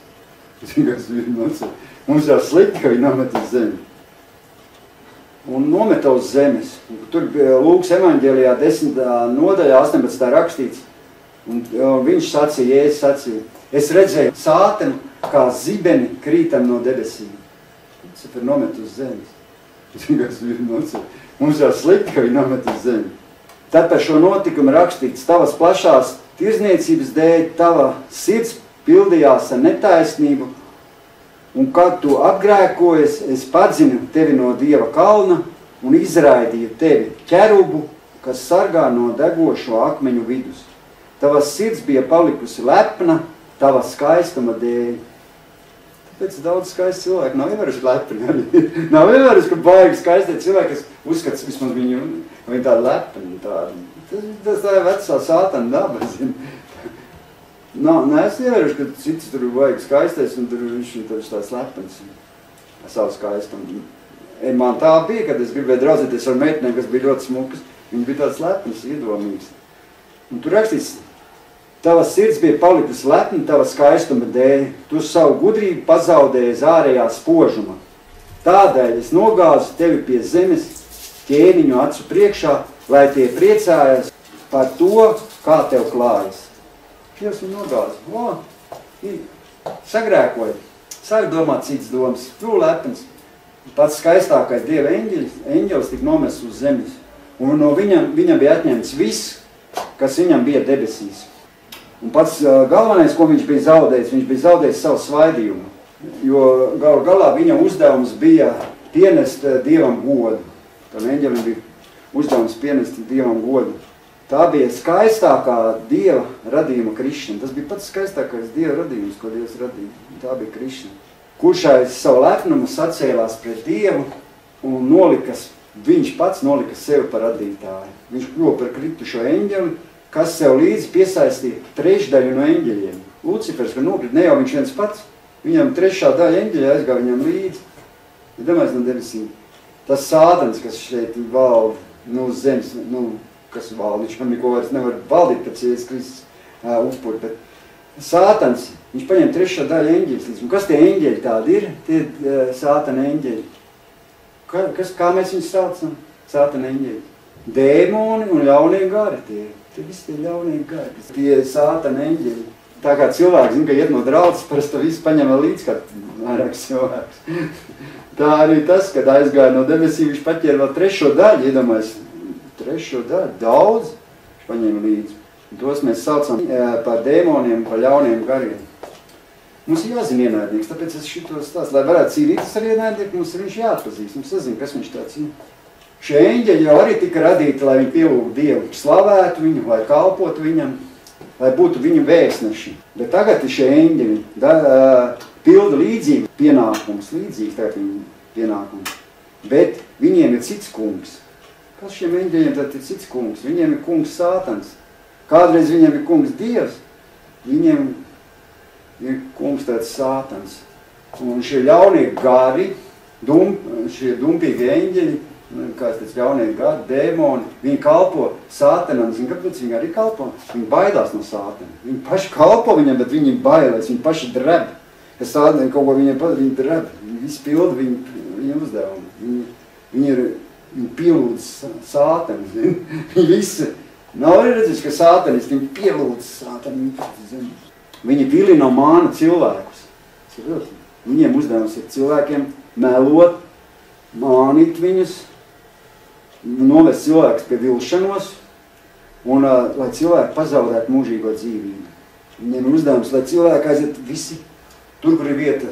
Mums jau slikti, ka viņi nomet uz zemi. Un nometa uz zemes. Tur Lūkas evaņģēlijā 10. nodaļā 18. rakstīts, un viņš sacīja, Jēzus sacīja, es redzēju sātenu kā zibeni krītam no debesīm. Tas ir nomet uz zemes. Mums jau slikti, ka viņi nomet uz zemi. Tad par šo notikumu rakstīts, tavas plašās tirzniecības dēļ, tava sirds pildījās ar netaisnību, un kad tu apgrēkojies, es padzinu tevi no Dieva kalna un izraidīju tevi ķerubu, kas sargā no degošo akmeņu vidus. Tavas sirds bija palikusi lepna, tava skaistuma dēļ. Tāpēc daudz skaisti cilvēki nav ievēruši lepni arī. Nav ievēruši, ka baigi skaistie cilvēki, kas uzskats vismaz viņi tādi lepni. Tas tā ir vecā sātana daba, zin. Neesmu ievēruši, ka cits tur baigi skaistais un tur viņš ir tāds lepns ar savu skaistumu. Man tā bija, kad es gribēju draudzēties ar meitenēm, kas bija ļoti smukas. Viņi bija tāds lepns, iedomīgs. Un tur rakstīts, tava sirds bija palikusi lepna, tava skaistuma dēļ, tu savu gudrību pazaudēji uz ārējā spožuma. Tādēļ es nogāzu tevi pie zemes ķēniņu acu priekšā, lai tie priecājas par to, kā tev klājas. Dievs viņu nogāzu. Sagrēkoja. Sāk domāt cits domas. Tu lepns. Pats skaistākais Dieva eņģelis tika nomests uz zemes. Un no viņam bija atņemts viss, kas viņam bija debesīs. Un pats galvenais, ko viņš bija zaudējis savu svaidījumu, jo galā viņa uzdevums bija pienest Dievam godu. Tam eņģelim bija uzdevums pienest Dievam godu. Tā bija skaistākā Dieva radījuma krišana. Tas bija pats skaistākais Dieva radījums, ko Dievs radīja. Tā bija krišana. Kurš aiz savu lepnumu sacēlās pret Dievu un viņš pats nolika sevi par radītāju. Viņš kļuva par kritušo eņģeli, kas sev līdzi piesaistīja trešdaļu no eņģeļiem. Lucifers, kad nokrit, ne jau viņš viens pats, viņam trešā daļa eņģeļa aizgāja viņam līdzi. Ja domājies no debesīm. Tas sātans, kas šeit valda, uz zemes, kas valda, viņš neko vairs nevar valdīt pēc Jēzus Kristus upuri, bet sātans, viņš paņem trešā daļa eņģeļus līdzi. Un kas tie eņģeļi tādi ir? Tie sātana eņģeļi. Kā mēs viņus saucam? Sātana eņģeļi. Dēmoni un ļaunie gari tie. Tie visi tie ļaunie gari. Tie sātana eņģeļi. Tā kā cilvēki zina, ka iet no draudzes, parasti to visu paņem līdz, kā vairāks cilvēks. Tā arī tas, kad aizgāja no debesīm, viņš paķēra vēl trešo daļu, iedomājies. Trešo daļu, daudz, viņš paņēma līdzi. Un tos mēs saucam par dēmoniem, par ļauniem gariem. Mums ir jāzina ienaidnieks, tāpēc es šito stāstu, lai varētu cīnīties ar ienaidnieku, mums ir viņš jāatpazīst, mums sazina, kas viņš tāds ir. Šie eņģeļi jau arī tika radīti, lai viņi pielūgtu Dievu, slavētu viņu, lai kalpotu viņam, lai būtu viņu vēstneši. Bet tagad šie eņģeļi pilda līdzīgi pienākums, līdzīgi tagad viņu pienākums. Bet viņiem ir cits kungs. Kas šiem eņģeļiem tad ir cits kungs? Viņiem ir kungs Sātans. Kādreiz viņiem ir kungs Dievs, viņiem ir kungs tāds Sātans. Un šie ļaunie gari, šie dumpīgi eņģeļi, kā es teicu, ļaunie gari, dēmoni, viņi kalpo Sātanam. Zin, kāpēc viņi arī kalpo? Viņi baidās no Sātana. Viņi paši kalpo viņam, bet viņi bailēs, viņi paši dreb. Ja Sātanam kaut ko viņiem padara, viņi dreb. Viņi visi pilda viņiem uzdevumu. Viņi pielūdz Sātanu, zin. Viņi visi, nav arī redzēs, ka Sātanisti, viņi pielūdz Sātanu, zin. Viņi vilina māna cilvēkus. Viņiem uzdevums ir cilvēkiem melot, mānīt viņus, novest cilvēkus pie vilšanos, un lai cilvēki pazaudētu mūžīgo dzīvību. Viņiem ir uzdevums, lai cilvēki aiziet visi tur, kur ir vieta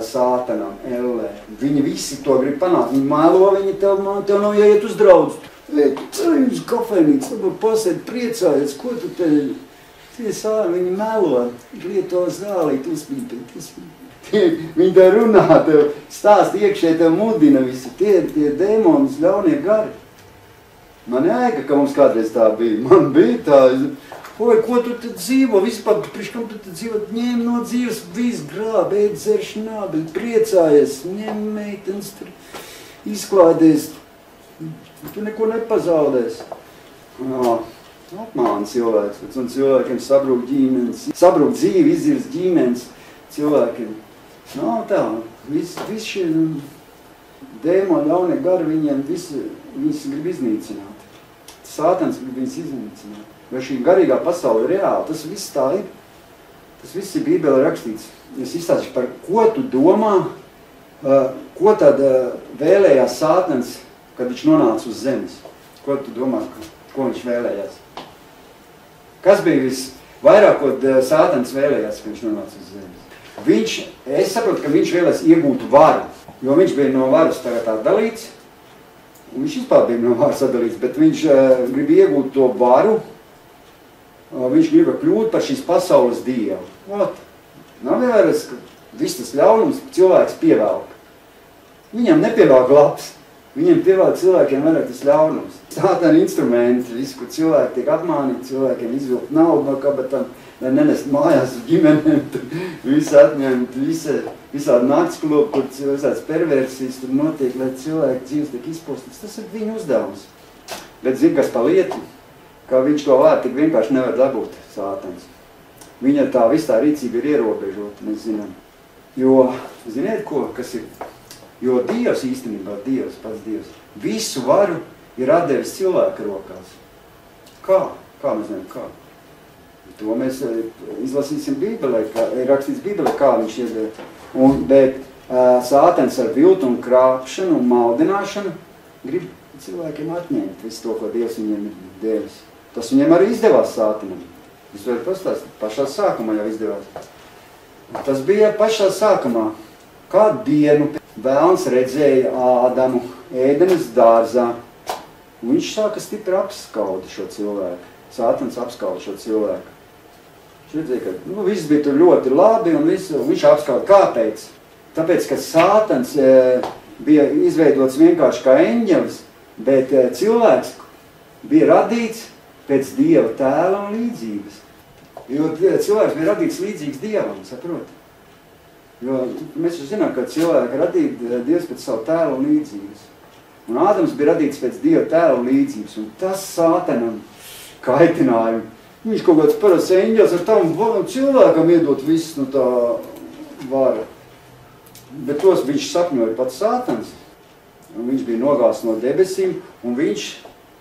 sātanam, ellē. Viņi visi to grib panākt. Viņi mēlo, viņi tev nav jāiet uz draudz. Uz kafejnīcu, labi pasēd, priecājies, ko tu te... Viņi mēlo, lieto zālīt, uzpīpēt. Viņi tev runā, tev stāst iekšē, tev mudina visi. Tie dēmonis, ļaunie gari. Man jāieka, ka mums kādreiz tā bija. Man bija tā, ko tu te dzīvo, vispār, priekš kam tu te dzīvo, ņem no dzīves, viss grāb, ēd, dzerš, nābi, priecājies, ņem meitenes, tur izklādies, tu neko nepazaudēs. Apmāna cilvēks, un cilvēkiem sabrūk ģimenes, sabrūk dzīvi, izdzirs ģimenes cilvēkiem. Nav tā, visi šie dēmoni, ļaunie gari, viņus grib iznīcināt. Sātans grib viņus iznīcināt. Vai šī garīgā pasaule ir reāla, tas viss tā ir. Tas viss ir Bībelē rakstīts. Es izstāstīšu par ko tu domā, ko tad vēlējās Sātans, kad viņš nonāca uz zemes. Ko tu domā, ko viņš vēlējās? Kas bija visvairāk, ko Sātans vēlējās, kad viņš nonāca uz zemes? Es saprotu, ka viņš vēlēs iegūt varu, jo viņš bija no varas tagad tā dalīts, un viņš vispār bija no varas sadalīts, bet viņš grib iegūt to varu, viņš grib kļūt par šīs pasaules dievu. Nav vairs, ka viss tas ļaunums cilvēks pievelk. Viņam nepievelk labs. Viņiem pievēl cilvēkiem vairāk tas ļaunums. Sātana instrumenti, visu, kur cilvēki tiek apmānīti, cilvēkiem izvilkt naudu no kabatām, lai nenest mājās uz ģimenēm, visu atņemt, visādi naktsklubi, kur visādas perversijas tur notiek, lai cilvēki dzīves tiek izpostīts. Tas ir viņa uzdevums. Bet zin, kas pa lietu, ka viņš to vārdu tik vienkārši nevar dabūt, Sātans. Viņa tā, viss tā rīcība ir ierobežota, mēs zinām. Jo, ziniet ko, kas ir? Jo Dievs īstenībā, pats Dievs, visu varu ir atdevis cilvēka rokās. Kā? Kā mēs zinām, kā? To mēs izlasīsim Bībelē, ir rakstīts Bībelē, kā viņš iedēja. Bet Sātans ar viltu un krāpšanu un maldināšanu grib cilvēkiem atņemt visu to, ko Dievs viņiem ir devis. Tas viņiem arī izdevās Sātanam. Es varu pastāstīt, pašā sākumā jau izdevās. Tas bija pašā sākumā. Kādu dienu Vēlns redzēja Ādamu ēdenes dārzā. Viņš sāka stipri apskaudi šo cilvēku. Sātans apskaudi šo cilvēku. Viņš redzēja, ka viss bija tur ļoti labi un viņš apskaudi. Kāpēc? Tāpēc, ka Sātans bija izveidots vienkārši kā eņģelis, bet cilvēks bija radīts pēc Dieva tēla un līdzības. Jo cilvēks bija radīts līdzīgs Dievam, saproti? Jo mēs zinām, ka cilvēki radīja Dievs pēc savu tēlu un līdzības. Un Ādams bija radīts pēc Dieva tēlu un līdzības. Un tas Sātanam kaitināja. Viņš kaut kāds parasts eņģels ar tam cilvēkam iedot visu no tā vara. Bet tos viņš sapņoja pats Sātans. Un viņš bija nogāsts no debesīm. Un viņš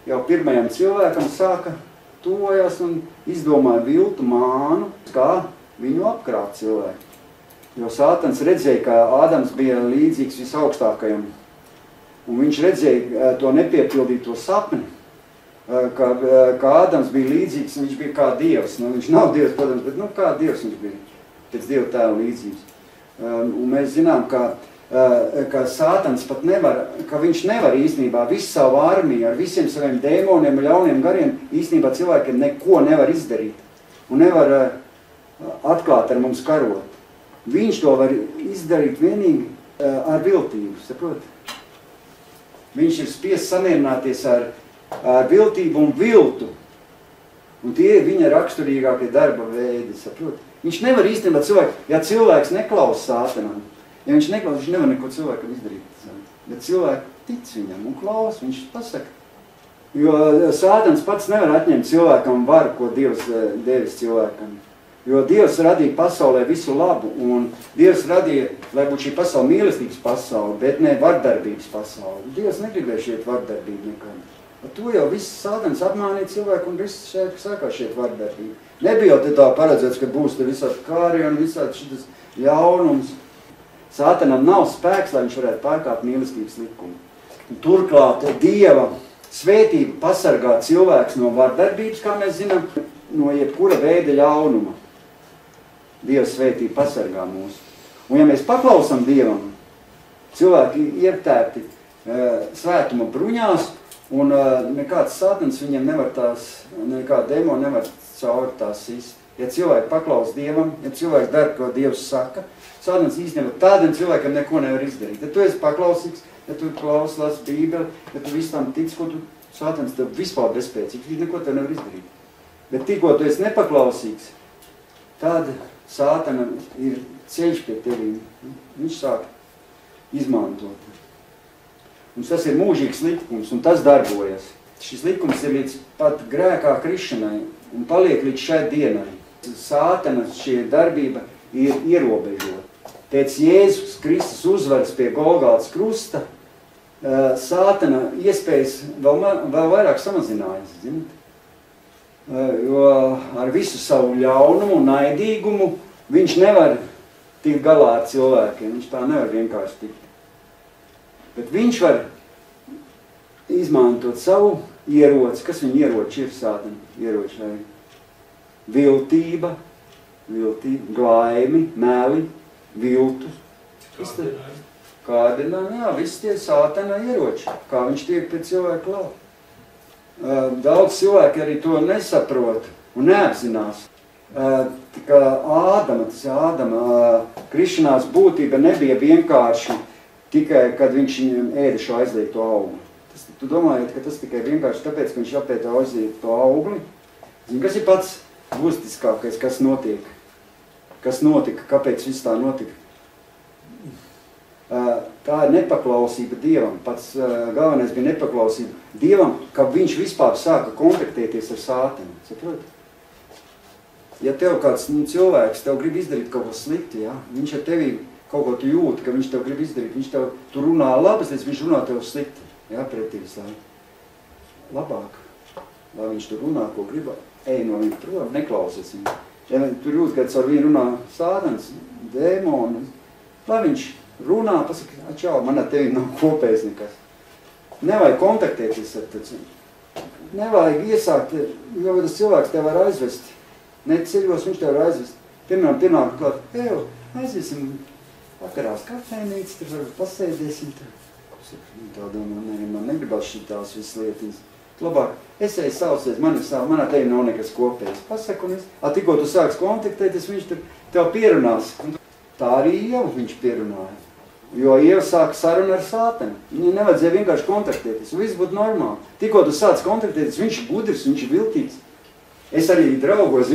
jau pirmajam cilvēkam sāka tojās un izdomāja viltu mānu, kā viņu apkrāt cilvēku. Jo Sātans redzēja, ka Ādams bija līdzīgs visaugstākajam. Un viņš redzēja to nepiepildīto sapni, ka Ādams bija līdzīgs, viņš bija kā Dievs. Viņš nav Dievs, protams, bet kā Dievs viņš bija pēc Dieva tēla līdzības. Un mēs zinām, ka Sātans pat nevar, ka viņš nevar īstenībā visu savu armiju ar visiem saviem dēmoniem un ļauniem gariem īstenībā cilvēkiem neko nevar izdarīt. Un nevar atklāt ar mums karot. Viņš to var izdarīt vienīgi ar viltību, saproti? Viņš ir spiests samierināties ar viltību un viltu. Un tie ir viņa raksturīgākie darba veidi, saproti? Viņš nevar īstenībā ja cilvēks neklausa Sātanam, ja viņš neklausa, viņš nevar neko cilvēkam izdarīt. Bet cilvēki tic viņam un klausa, viņš pasaka. Jo Sātans pats nevar atņemt cilvēkam varu, ko Dievs devis cilvēkam. Jo Dievs radīja pasaulē visu labu, un Dievs radīja, lai būtu šī pasaule mīlestības pasaule, bet ne vardarbības pasaule. Dievs negribēja šiet vardarbību nekad. Ar to jau viss Sātans apmānīja cilvēku, un viss sākā šiet vardarbību. Nebija jau te tā paredzēts, ka būs te visādi kāri un visādi šitas ļaunums. Sātanam nav spēks, lai viņš varētu pārkāpt mīlestības likumu. Un turklāt Dieva Svētība pasargā cilvēks no vardarbības, kā mēs zinām, no jebkura veida ļaunuma. Dieva svētība pasargā mūs. Un ja mēs paklausam Dievam, cilvēki iektēpti svētuma bruņās, un nekāds sātans viņiem nevar nekāda demona nevar cauri tās sist. Ja cilvēki paklaus Dievam, ja cilvēks dara, ko Dievs saka, sātans īstenībā tādiem cilvēkiem neko nevar izdarīt. Ja tu esi paklausīgs, ja tu klauslās Bībeli, ja tu visu tam tic, ko tu sātans tev vispār bezspēcīgs, viņš neko tev nevar izdarīt. Bet tikko tu esi nepaklausīgs, tad sātana ir ceļš pie tevīm. Viņš sāk izmantot. Un tas ir mūžīgs likums, un tas darbojas. Šis likums ir līdz pat grēkā krišanai un paliek līdz šai dienai. Sātana šī darbība ir ierobežota. Pēc Jēzus Kristus uzvaras pie Golgātas krusta, sātana iespējas vēl vairāk samazinājas, zināt? Jo ar visu savu ļaunumu un naidīgumu viņš nevar tikt galā ar cilvēkiem, viņš tā nevar vienkārši tikt. Bet viņš var izmantot savu ieroci. Kas viņa ieroči ir sātana? Ieroči vai viltība, glaimi, meli, viltu. Kārdinājumi, jā, visi tie sātana ieroči. Kā viņš tiek pie cilvēku klāt. Daudz cilvēki arī to nesaprot un neapzinās. Kā Ādama krišanās būtība nebija vienkārši tikai, kad viņš viņam ēda šo aizliegto augli. Tu domājat, ka tas tikai vienkārši tāpēc, ka viņš apēta aizliegto augli? Zini, kas ir pats būtiskākais, kas notiek? Kas notika? Kāpēc viss tā notika? Tā ir nepaklausība Dievam. Pats galvenais bija nepaklausība Dievam, ka viņš vispār sāka kontaktēties ar sātanu. Saprot? Ja tev kāds cilvēks tev grib izdarīt kaut ko slikti, ja? Viņš ar tevi kaut ko tu jūti, ka viņš tev grib izdarīt, viņš tev tu runā labi, tad viņš runā tev slikti. Jā, pretīvis, lai labāk, lai viņš tur runā, ko grib, ej no viņa prom, neklausies viņu. Ja tur jūt, kad ar viņu runā sādans, dēmoni, lai viņš runā, pasaka, čau, man ar tevi nav kopējis nekas. Nevajag kontaktēties ar tevi. Nevajag iesākt, jo tas cilvēks tev var aizvest. Ne ceļos, viņš tev var aizvest. Piemēram, pienāk klāt, aizvesim vakarās kafejnīca, tur varbūt pasēdēsim. Tā domā, man negribas šitās visas lietas. Labāk, es eju sausies, man ar tevi nav nekas kopējis. Pasaku, un tikko tu sāks kontaktēties, viņš tev pierunās. Tā arī Ievu viņš pierunāja. Jo Ieva sāka sarunu ar sātanu. Viņai nevajadzēja vienkārši kontaktēties, un viss būtu normāli. Tikko tu sāc kontaktēties, viņš ir gudrs, viņš ir viltīgs. Es arī draugos,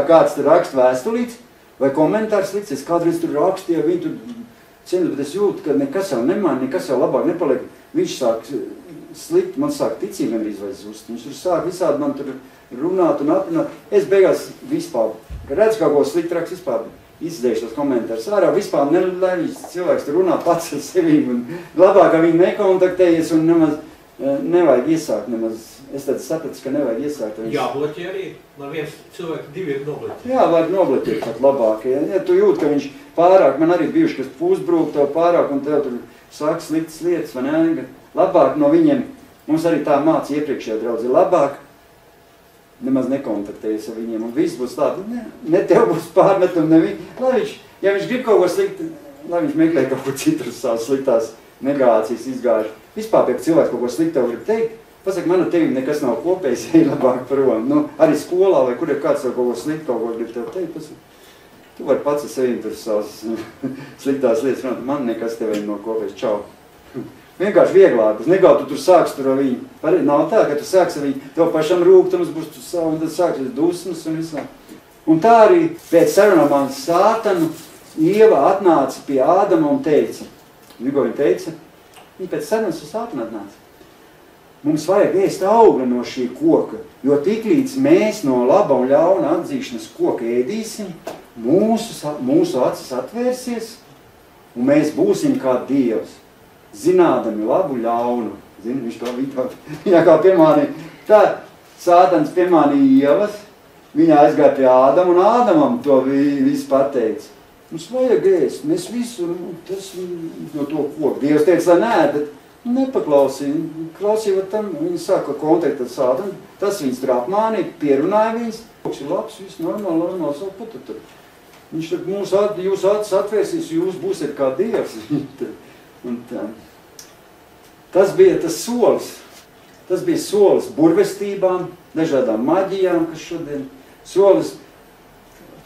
kāds tur raksta vēstulīts vai komentārs līdz, es kādreiz tur rakstīju, viņi tur cienu, bet es jūtu, ka nekas jau nemaina, nekas jau labāk nepaliek. Viņš sāk slikt, man sāk ticība vienreiz vai zust. Viņš tur sāk visādi man tur runāt un aprunāt. Es beigās vispār, kad redz kaut ko slikt rakst, vispār izdzēšu tos komentārus ārā, vispār nelēmīs cilvēks tur runā pats ar sevīm un labāk, ka viņi nekontaktējies un nemaz nevajag iesākt nemaz. Es tad sapratu, ka nevajag iesākt. Jābloķē arī, lai viens cilvēks divi ir nobloķēt. Jā, var nobloķēt pat labāk. Ja tu jūt, ka viņš pārāk, man arī bijuši, kas uzbrūk tev pārāk un tev tur sāk sliktas lietas, vai ne? Labāk no viņiem, mums arī tā māca iepriekšējā draudzi, labāk nemaz nekontaktējas ar viņiem un viss būs tādi, ne tev būs pārmetumi, ne viņi. Lai viņš, ja viņš grib kaut ko slikti, lai viņš meklē kaut ko citu savas sliktās negācijas izgājuši. Vispār pie cilvēks kaut ko slikti tev grib teikt, pasaka, man ar tevi nekas nav kopējis, ej labāk prom. Nu, arī skolā, vai kur ir kāds kaut ko slikti, kaut ko grib tev teikt, pasaka, tu vari pats ar sevim tur savas sliktās lietas runāt, man nekas tev nav kopējis, čau. Vienkārši vieglāk, nekā tu tur sāks tur ar viņu. Nav tā, ka tu sāks ar viņu, tev pašam rūgtums būs tu savu, un tad sāks dusmas un visā. Un tā arī pēc sarunām ar sātanu Ieva atnāca pie Ādama un teica, ko viņa teica? Viņa pēc sarunas uz sātanu atnāca. Mums vajag ēst augli no šī koka, jo tiklīdz mēs no laba un ļauna atzīšanas koka ēdīsim, mūsu acis atvērsies, un mēs būsim kā Dievs, zinādami labu ļaunu. Zini, viņš kā piemānīja. Tā sātans piemānīja Ievas, viņa aizgāja pie Ādama, un Ādamam to visu pateica. Mums vajag ēst, mēs visu, tas no to koku. Dievs teica, lai nē, bet Nepaklausīja. Klausīja tam, viņi sāka kontaktu ar sādu. Tas viņas tur apmānīja, pierunāja viņas. Viņš ir labs, viss normāli, savu putu tur. Viņš tur jūs acis atvērsīs, jūs būsiet kā Dievs. Un tā. Tas bija tas solis. Tas bija solis burvestībām, dažādām maģijām, kas šodien. Solis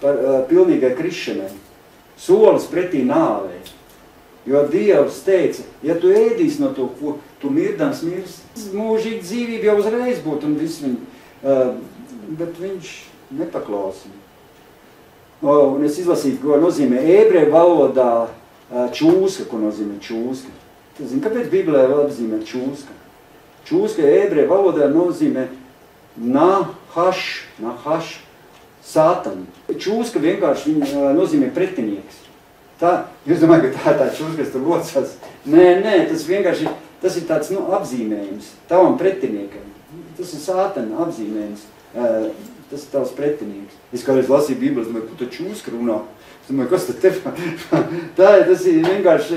par pilnīgai krišanai. Solis pretī nāvei. Jo Dievs teica, ja tu ēdīs no to, ko tu mirdams mirsti, mūžīgi dzīvība jau uzreiz būtu un viss viņa. Bet viņš nepaklausīja. Un es izlasīju, ko nozīmē ebreju valodā čūska, ko nozīmē čūska. Tu zini, kāpēc Bībelē apzīmē čūska? Čūska ebreju valodā nozīmē nahaš, sātani. Čūska vienkārši nozīmē pretinieks. Tā, jūs domājat, ka tā čūska, kas tur locās? Nē, tas vienkārši, tas ir tāds, apzīmējums tavam pretiniekam. Tas ir sātana apzīmējums. Tas ir tavs pretinieks. Es kādreiz lasīju Bībeles, domāju, ko tā čūska runā? Es domāju, kas tad te? Tas ir vienkārši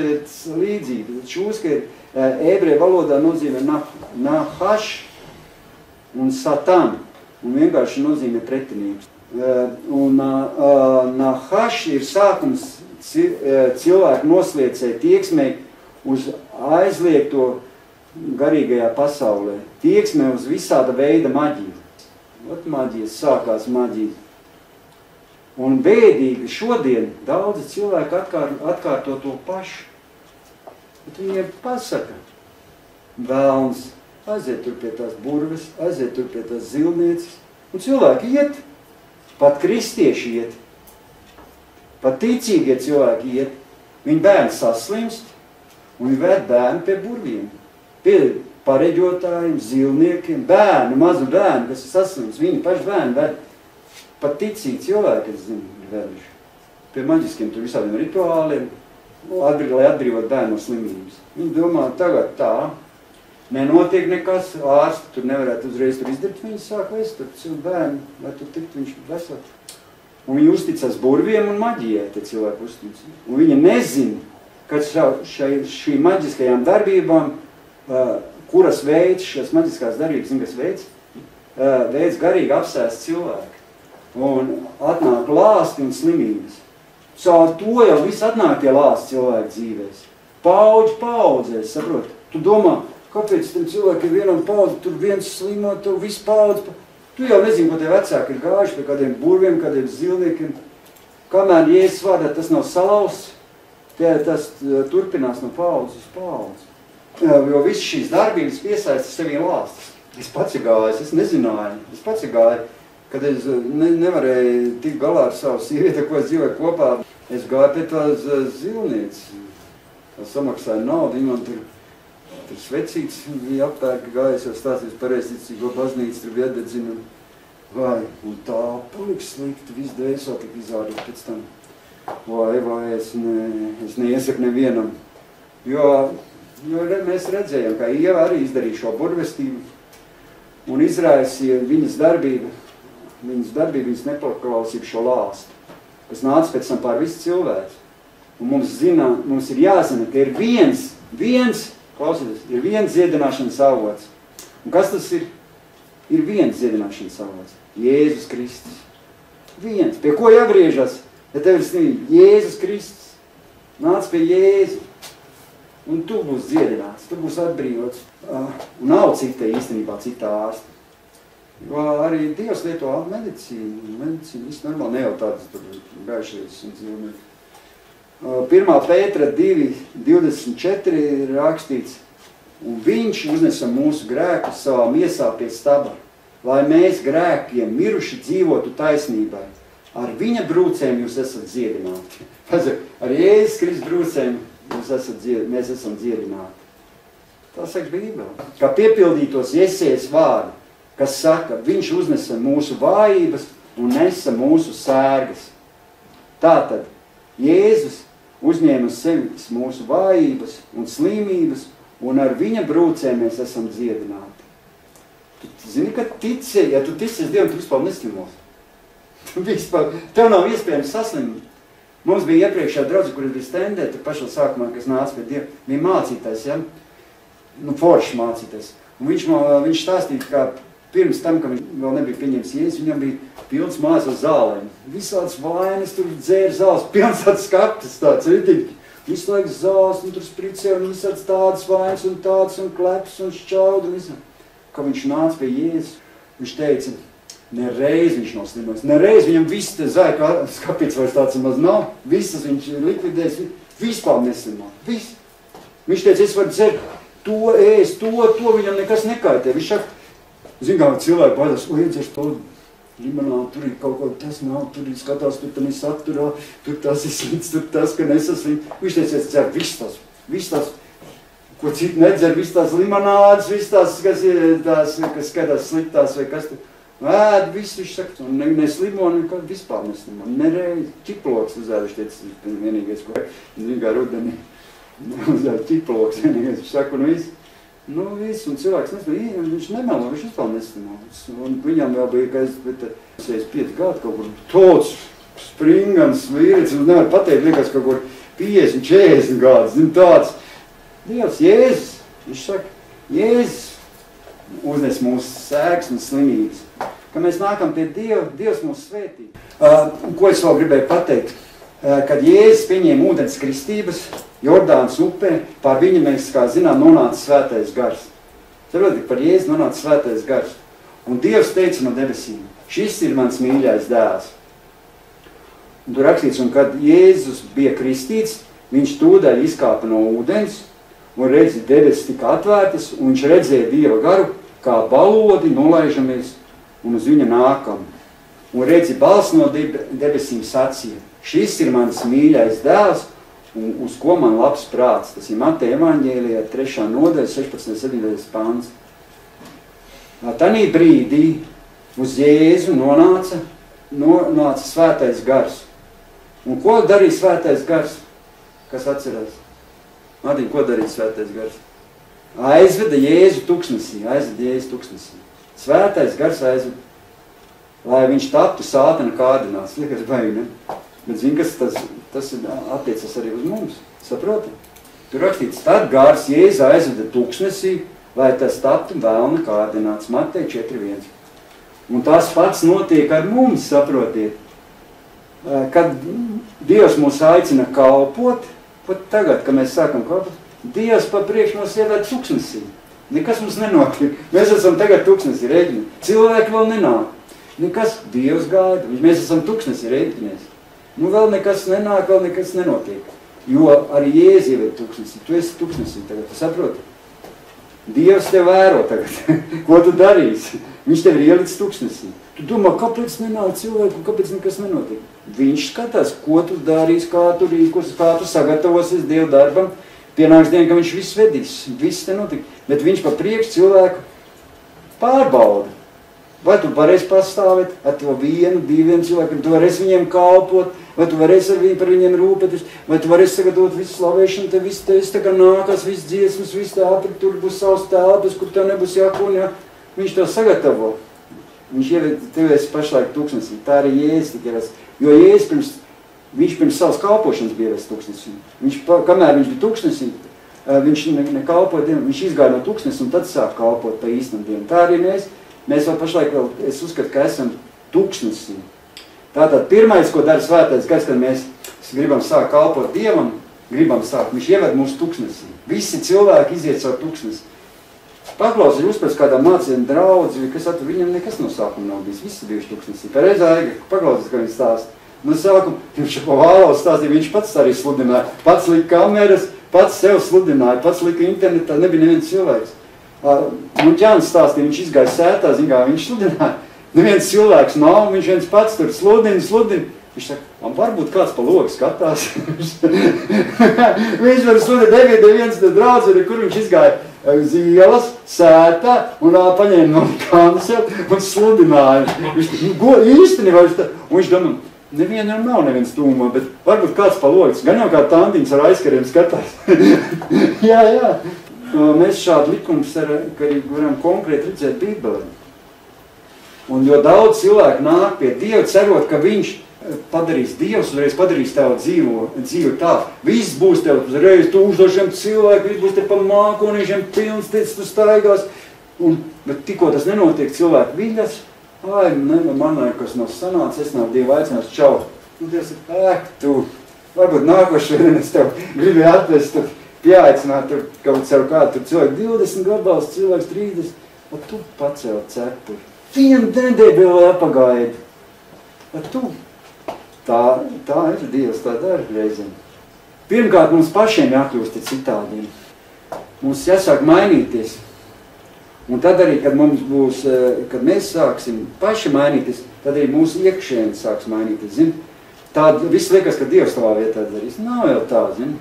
līdzīgi. Čūska ir ebreju valodā nozīmē nahaš un satan. Un vienkārši nozīmē pretinieks. Un nahaš ir sākums cilvēku nosliecēja tieksmei uz aizliegto garīgajā pasaulē. Tieksmei uz visāda veida maģiju. Ot maģijas, sākās maģija. Un bēdīgi šodien daudzi cilvēki atkārto to pašu. Bet viņiem pasaka, vēlns, aiziet tur pie tās burves, aiziet tur pie tās zilnieces. Un cilvēki iet, pat kristieši iet, pat ticīgie cilvēki iet. Viņi bērni saslimst un viņi vēd bērni pie burviem, pie pareģotājiem, zilniekiem, bērnu, mazu bērnu, kas ir saslimst. Viņi paši bērni vēd. Pat ticīgi cilvēki, es zinu, ir vēduši. Pie maģiskiem tur visādiem rituāliem, lai atbrīvot bērnu no slimības. Viņi domā, tagad tā, nenotiek nekas, ārsti tur nevarētu uzreiz tur izdarīt. Viņi sāk vest tur bērnu, lai tur tikt viņš vesels. Un viņi uzticas burviem un maģijai, te cilvēki uzticas. Un viņi nezina, ka šī maģiskajām darbībām, kuras veids, šīs maģiskās darbības, zin, kas veids garīgi apsēst cilvēki. Un atnāk lāsti un slimības. Caur to jau viss atnāk tie lāsti cilvēku dzīvēs. Paudzēs, saprot? Tu domā, kāpēc tam cilvēkiem vienam paudzi, tur viens slimo, tur viss paudzi. Tu jau nezini, ko tie vecāki ir gājuši pie kādiem burviem, kādiem zilniekiem. Kamēr Jēzus vārdā tas nav salausts, tas turpinās no paudzes uz paudzi. Jo viss šīs darbības piesaista sevī lāstis. Es pats ir gājis, es nezināju, kad es nevarēju tikt galā ar savu sievieti, ko es dzīvoju kopā. Es gāju pie tās zilnieces. Es samaksāju naudu, viņi man tur svecīts, bija aptērka gājis, jau stāstījis pareizticīgo baznīcu, tur viededzina. Vai, un tā paliks slikti, viss dvēsot, tik izādot pēc tam. Vai, es neiesaku nevienam. Jo mēs redzējām, ka Ieva arī izdarīja šo burvestību un izraisīja viņas darbību, viņas nepaklausību šo lāstu, kas nāca pēc tam pār visu cilvēku. Un mums ir jāzina, ka ir viens, klausieties, ir viens dziedināšanas avots. Un kas tas ir? Ir viens dziedināšanas avots. Jēzus Kristus. Viens. Pie ko jāgriežas? Ja tev ir slimība, Jēzus Kristus. Nāc pie Jēzu. Un tu būsi dziedināts, tu būsi atbrīvots. Un nav cita īstenībā, cita ārsta. Jo arī Dievs lieto medicīnu. Medicīna viss normāli, ne jau tādas gaišības un dzīvnieki. 1. Pētera 2:24 ir rakstīts, un viņš uznesa mūsu grēkus savā miesā pie staba, lai mēs grēkiem miruši dzīvotu taisnībai. Ar viņa brūcēm jūs esat dziedināti. Ar Jēzus Kristus brūcēm mēs esam dziedināti. Tā saka Bībele. Kā piepildītos Jesejas vārdi, kas saka, viņš uznesa mūsu vājības un nesa mūsu sērgas. Tātad Jēzus uzņēma uz sevis mūsu vājības un slimības, un ar viņa brūcēm mēs esam dziedināti. Tu zini, ka ja tu ticies Dievam, tu vispār neslimos. Tev nav iespējams saslimt. Mums bija iepriekšējā draudze, kur es biju stendē, tur pašā sākumā, kas nāca pie Dieva, bija mācītājs, ja? forši mācīties. Un viņš stāstīja, ka pirms tam, ka viņš vēl nebija pieņems Jēzus, viņam bija pilns mājas ar zālēm. Visādas vainas, tur dzēra zāles, pilns tāds skaptis tāds, ritīgi. Visu laiku zāles, un tur spricē, un visādas tādas vainas, un tādas, un kleps, un šķauda, un visam. Kad viņš nāca pie Jēzus, viņš teica, nereiz viņš nav slimojis, nereiz viņam viss te zāja skapīts vairs tāds maz nav, visas viņš likvidēs, vispār neslimo, viss. Viņš teica, es varu dzert to, ēst, to, viņam nekas nekaitē. Viņš saka, zin kā cilvēki baidās, iedzers to limonādu, tur ir kaut ko, tas nav, tur ir skatās, tur tam ir saturā, tur tas ir slimts, tur tas, ka nesaslimt. Viņš teica, es dzer viss tās, ko citu nedzer, viss tās limonādas, viss tās, kas ir tās, kas skatās sliktās vai kas tur. Ēd, viss viņš saka, un neslimo, nekā vispār neslimo. Nereiz, ķiploks uzēd, viņš teica, vienīgais, ko, zin kā rudenī, uzēd ķiploks, vienīgais, viņš saka, un viss. Nu, viss, un cilvēks neslimo, viņš nemelo, viņš vispār neslimo. Un viņam vēl bija, ka es 5 gadu kaut kur tots, springans, vīrits, un nevar pateikt, liekas kaut kur 50, 40 gadus, zin tāds. Dievs, Jēzus, viņš saka, Jēzus uznes mūsu sēgas un slimības. Kad mēs nākam pie Dieva, Dievs mūs svētī. Ko es vēl gribēju pateikt? Kad Jēzus pieņēma ūdens kristības Jordānas upē, pār viņu mēs, kā zinām, nonāca svētais gars. Saprotiet, par Jēzu nonāca svētais gars. Un Dievs teica no debesīm, šis ir mans mīļais dēls. Un tur rakstīts, un kad Jēzus bija kristīts, viņš tūdaļ izkāpa no ūdens, un redzi, debesis tika atvērtas, un viņš redzēja Dieva garu, kā balodi nolaižamies un uz viņa nākam. Un redzi, balss no debesīm sacīja, šis ir mans mīļais dēls, un uz ko man labs prāts. Tas ir Mateja evaņģēlijā 3. nodaļa, 16. 17. pāns. Tanī brīdī uz Jēzu nonāca svētais gars. Un ko darīja svētais gars? Kas atcerās? Madiņ, ko darīja svētais gars? Aizveda Jēzu tuksnesī. Svētais gars aizveda, lai viņš taptu sātana kārdināts. Liekas, baigi, ne? Bet zini, kas tas attiecas arī uz mums. Saproti? Tur rakstīts, tad gars Jēzu aizveda tuksnesī, lai tas taptu vēlna kārdināts. Mateja 4.1. Un tas pats notiek ar mums, saprotiet. Kad Dievs mūs aicina kalpot, pat tagad, kad mēs sākam kalpot, Dievs pa priekš mūs ieved tuksnesī. Nekas mums nenotiek. Mēs esam tagad tuksnesī rēģini. Cilvēki vēl nenāk. Nekas Dievs gaida. Mēs esam tuksnesī rēģinies. Nu vēl nekas nenāk, vēl nekas nenotiek. Jo arī Jēzus ieved tuksnesī. Tu esi tuksnesī tagad, tu saproti? Dievs tev vēro tagad. Ko tu darīsi? Viņš tev ir ielicis tuksnesī. Tu domā, kāpēc nenāk cilvēku, kāpēc nekas nenotiek? Viņš skatās, ko tu darīsi, kā tu rīkos, kā tu sagatavosies Dievu darbam. Pienāks diena, ka viņš viss vedīs, viss te notika. Bet viņš pa priekš cilvēku pārbauda. Vai tu varēsi pastāvēt ar to 1, 2 cilvēkiem, tu varēsi viņiem kalpot, vai tu varēsi par viņiem rūpēties, vai tu varēsi sagatavot visu slavēšanu, te viss te tā kā nākās, viss dziesmas, viss tāpēc, tur būs savs telpas, kur tev nebūs jākūņā. Viņš to sagatavo. Tev esi pašlaik tuksnesī. Tā arī Jēzus tik ievēs. Jo Jēzus viņš pirms savas kalpošanas bija ievēs tuksnesī. Kamēr viņš bija tuksnesī, viņš nekalpoja Dievam, viņš izgāja no tuksnes un tad sāk kalpot pa īstam Dievam. Tā arī mēs vēl pašlaik es uzskatu, ka esam tuksnesī. Tātad pirmais, ko dara svētais gars, kad mēs gribam sākt kalpot Dievam, viņš ieved mūsu tuksnesī. Visi cilvēki iziet savu tuksnesi. Paklausies, jūs pēc kādām mācījām draudzi, viņam nekas no sākuma nav bijis, visi bijuši tuksnesī. Paklausies, ka viņi stāsta. No sākuma, viņš pa vālos stāstīja, viņš pats arī sludināja. Pats lika kameras, pats sev sludināja, pats lika internetā, nebija neviens cilvēks. Un Ķāns stāstīja, viņš izgāja sētā, zin kā viņš sludināja. Neviens cilvēks nav, viņš viens pats tur sludina. Viņš saka, man varbūt kāds pa logu skatās. Viņš var sludināt 9.1. draudzi, kur viņš izgāja uz ielas, sētā un paņēma no kānas un sludināja. Īstenībā viņš domā, nevienam nav neviens tūmā, bet varbūt kāds pa logu. Gan jau kā tantiņas ar aizkariem skatās. Jā. Mēs šādu likumus arī varam konkrēti redzēt Bībelē. Un jo daudz cilvēku nāk pie Dieva, cerot, ka viņš padarīs Dievs, uzreiz padarīs tavu dzīvi tā. Viss būs tev uzreiz tūkstošiem cilvēku, viss būs te pa mākonīšiem pilns, tu staigās. Bet tikko tas nenotiek, cilvēku viļas, man kas nav sanācis, es nav Dievu aicinās, čau. Un Dievs ir, tu, varbūt nākošais, es tev gribu atvest, tu pieaicināt tur kaut ceru kādu, tur cilvēku 20 gabals, cilvēks 30, un tu pacēl cepuri. Viņam nedēļ vēl apagaidi. Bet tu, tā ir Dievs, tā dara reizēm. Pirmkārt, mums pašiem jākļūst citādiem. Mums jāsāk mainīties. Un tad arī, kad mums būs, kad mēs sāksim paši mainīties, tad arī mūsu iekšēni sāks mainīties, zin? Tāda viss liekas, ka Dievs tavā vietā darīs. Nav jau tā, zin?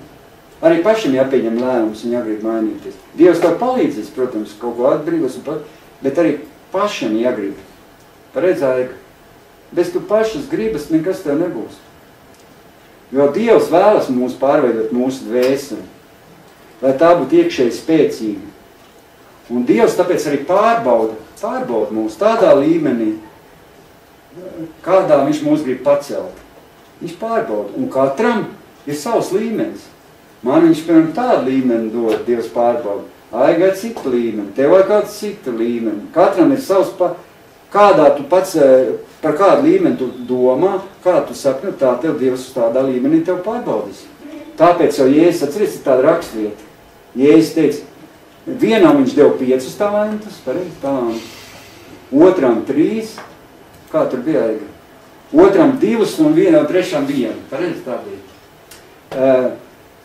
Arī pašiem jāpieņem lēmums un jāgrib mainīties. Dievs tev palīdzīs, protams, kaut ko atbrīvos, bet arī pašiem jāgrib. Paredzēja, ka bez tu pašas gribas nekas tev nebūs. Jo Dievs vēlas mūs pārveidot mūsu dvēseli, lai tā būtu iekšēji spēcīga. Un Dievs tāpēc arī pārbauda mūs tādā līmenī, kādā viņš mūs grib pacelt. Viņš pārbauda, un katram ir savs līmenis. Man viņš, piemēram, tādu līmeni dod, Dievs pārbauda. Aigai citu līmeni, tev vai kāds citu līmeni. Katram ir savs, kādā tu pats, par kādu līmeni tu domā, kā tu sapni, tā tev Dievs uz tādā līmenī tev pārbaudīs. Tāpēc jau Jēzus, atceries, ir tāda rakstvieta. Jēzus teica, vienam viņš deva 5 talantus, otram 3, kā tur bija aiga? Otram 2 un trešam 1, pareizi tā bija.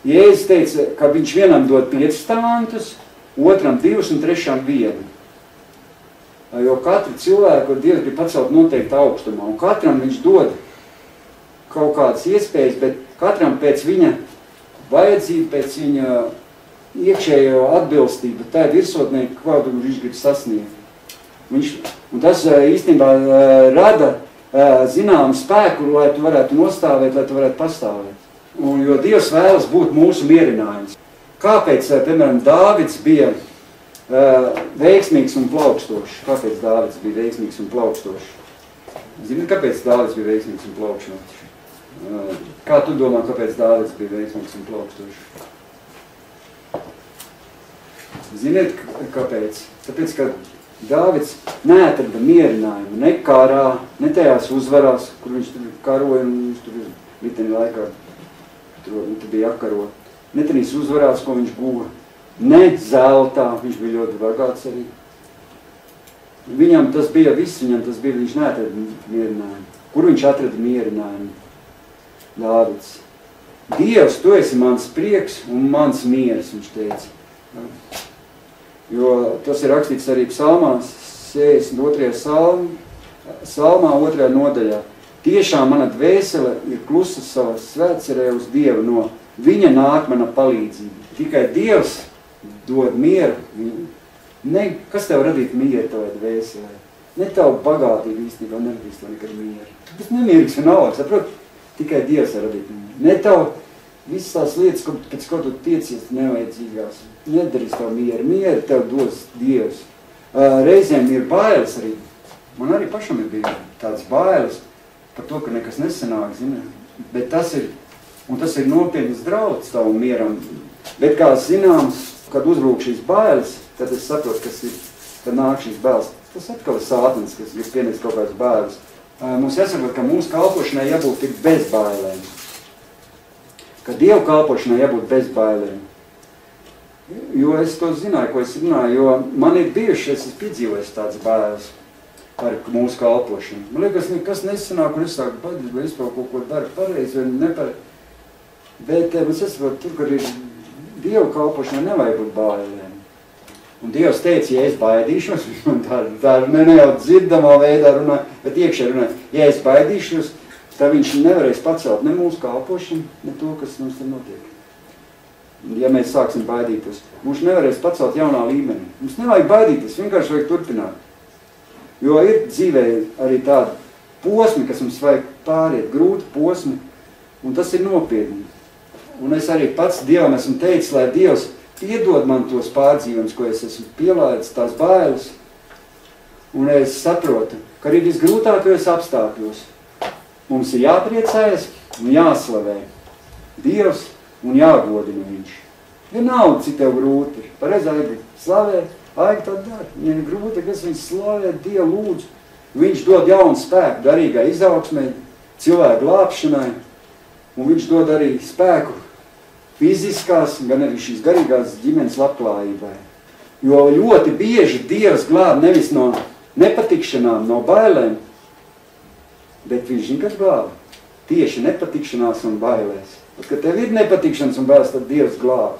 Jēzus teica, ka viņš vienam dod 5 talantus, otram 2 un trešam 1. Jo katru cilvēku Dievs grib pacelt noteikti augstumā, un katram viņš dod kaut kādas iespējas, bet katram pēc viņa vajadzība, pēc viņa iekšējo atbilstību, tā ir virsotnē, kādu viņš grib sasniegt. Un tas īstenībā rada zināmu spēku, lai tu varētu nostāvēt, lai tu varētu pastāvēt. Un, jo Dievs vēlas būt mūsu mierinājums. Kāpēc, piemēram, Dāvids bija veiksmīgs un plaukstošs? Kāpēc Dāvids bija veiksmīgs un plaukstošs? Zini, kāpēc Dāvids bija veiksmīgs un plaukstošs? Kā tu domā, kāpēc Dāvids bija veiksmīgs un plaukstošs? Ziniet, kāpēc? Tāpēc, ka Dāvids neatrada mierinājumu, ne kārā, ne tajās uzvarās, kur viņš tur karoja un viņš tur liteni laikā tur bija jākaro. Ne tenīs uzvarās, ko viņš guva, ne zeltā, viņš bija ļoti bagāts arī. Viņam tas bija viss, viņš neatrada mierinājumu. Kur viņš atrada mierinājumu? Dāvids. Dievs, tu esi mans prieks un mans miers, viņš teica. Jo tas ir rakstīts arī psalmās, 62. Psalmā 2. nodaļā. Tiešām mana dvēsele ir klusa savā svētcerē uz Dievu, no viņa nāk mana palīdzība. Tikai Dievs dod mieru. Kas tev radīt mieru tavai dvēselē? Ne tavu bagātību īstenībā neradīs tev nekad mieru. Tas nemierīgs un nav, saprot? Tikai Dievs var radīt mieru. Ne tavu visas tās lietas, pēc ko tu tiecies nevajadzīgās. Nedarīs tev mieru. Mieru tev dos Dievs. Reizēm ir bailes arī. Man arī pašam ir bija tāds bailes par to, ka nekas nesanāk, zini. Bet tas ir nopietnas drauds tavam mieram. Bet kā zināms, kad uzbrūk šīs bailes, tad es saprotu, kas ir, kad nāk šīs bailes. Tas atkal ir sātans, kas grib pienest kaut kādas bailes. Mums jāsaprot, ka mūsu kalpošanai jābūt tik bez bailēm. Ka Dievu kalpošanai jābūt bez bailēm. Jo es to zināju, ko es zināju, jo man ir bijuši, es piedzīvoju tādas bailes par mūsu kalpošanu. Man liekas, nekas nesanāk, un es sāku baidīt, vai es kaut ko daru pareizi, vai nepareizi. Bet es saprotu, tur, kad ir Dievu kalpošanai, nevajag būt bailēm. Un Dievs teica, ja es baidīšos, un tā ne jau dzirdamā veidā runāja, bet iekšē runāja, ja es baidīšos, tad viņš nevarēs pacelt ne mūsu kalpošanu, ne to, kas mums tur notiek. Ja mēs sāksim baidīties, mums nevarēs pacelt jaunā līmenī. Mums nevajag baidīties, vienkārši vajag turpināt. Jo ir dzīvē arī tādi posmi, kas mums vajag pāriet, grūti posmi, un tas ir nopietni. Un es arī pats Dievam esmu teicis, lai Dievs piedod man tos pārdzīvums, ko es esmu pielaidis, tās bailes. Un es saprotu, ka arī visgrūtākajos apstākļos Mums ir jāpriecājas un jāslavē Dievs un jāgodina viņš. Vienalga, cik tev grūti ir. Pareizā ir slavēt, aigi tad dara. Ja ir grūti, kas viņš slavē, Dievu lūdzu. Viņš dod jaunu spēku garīgai izaugsmai, cilvēku glābšanai, un viņš dod arī spēku fiziskās, gan arī šīs garīgās ģimenes labklājībai. Jo ļoti bieži Dievs glāb nevis no nepatikšanām, no bailēm, bet viņš nekad glāb tieši nepatikšanās un bailēs. Tad, kad tev ir nepatikšanas un bailes, tad Dievs glāb.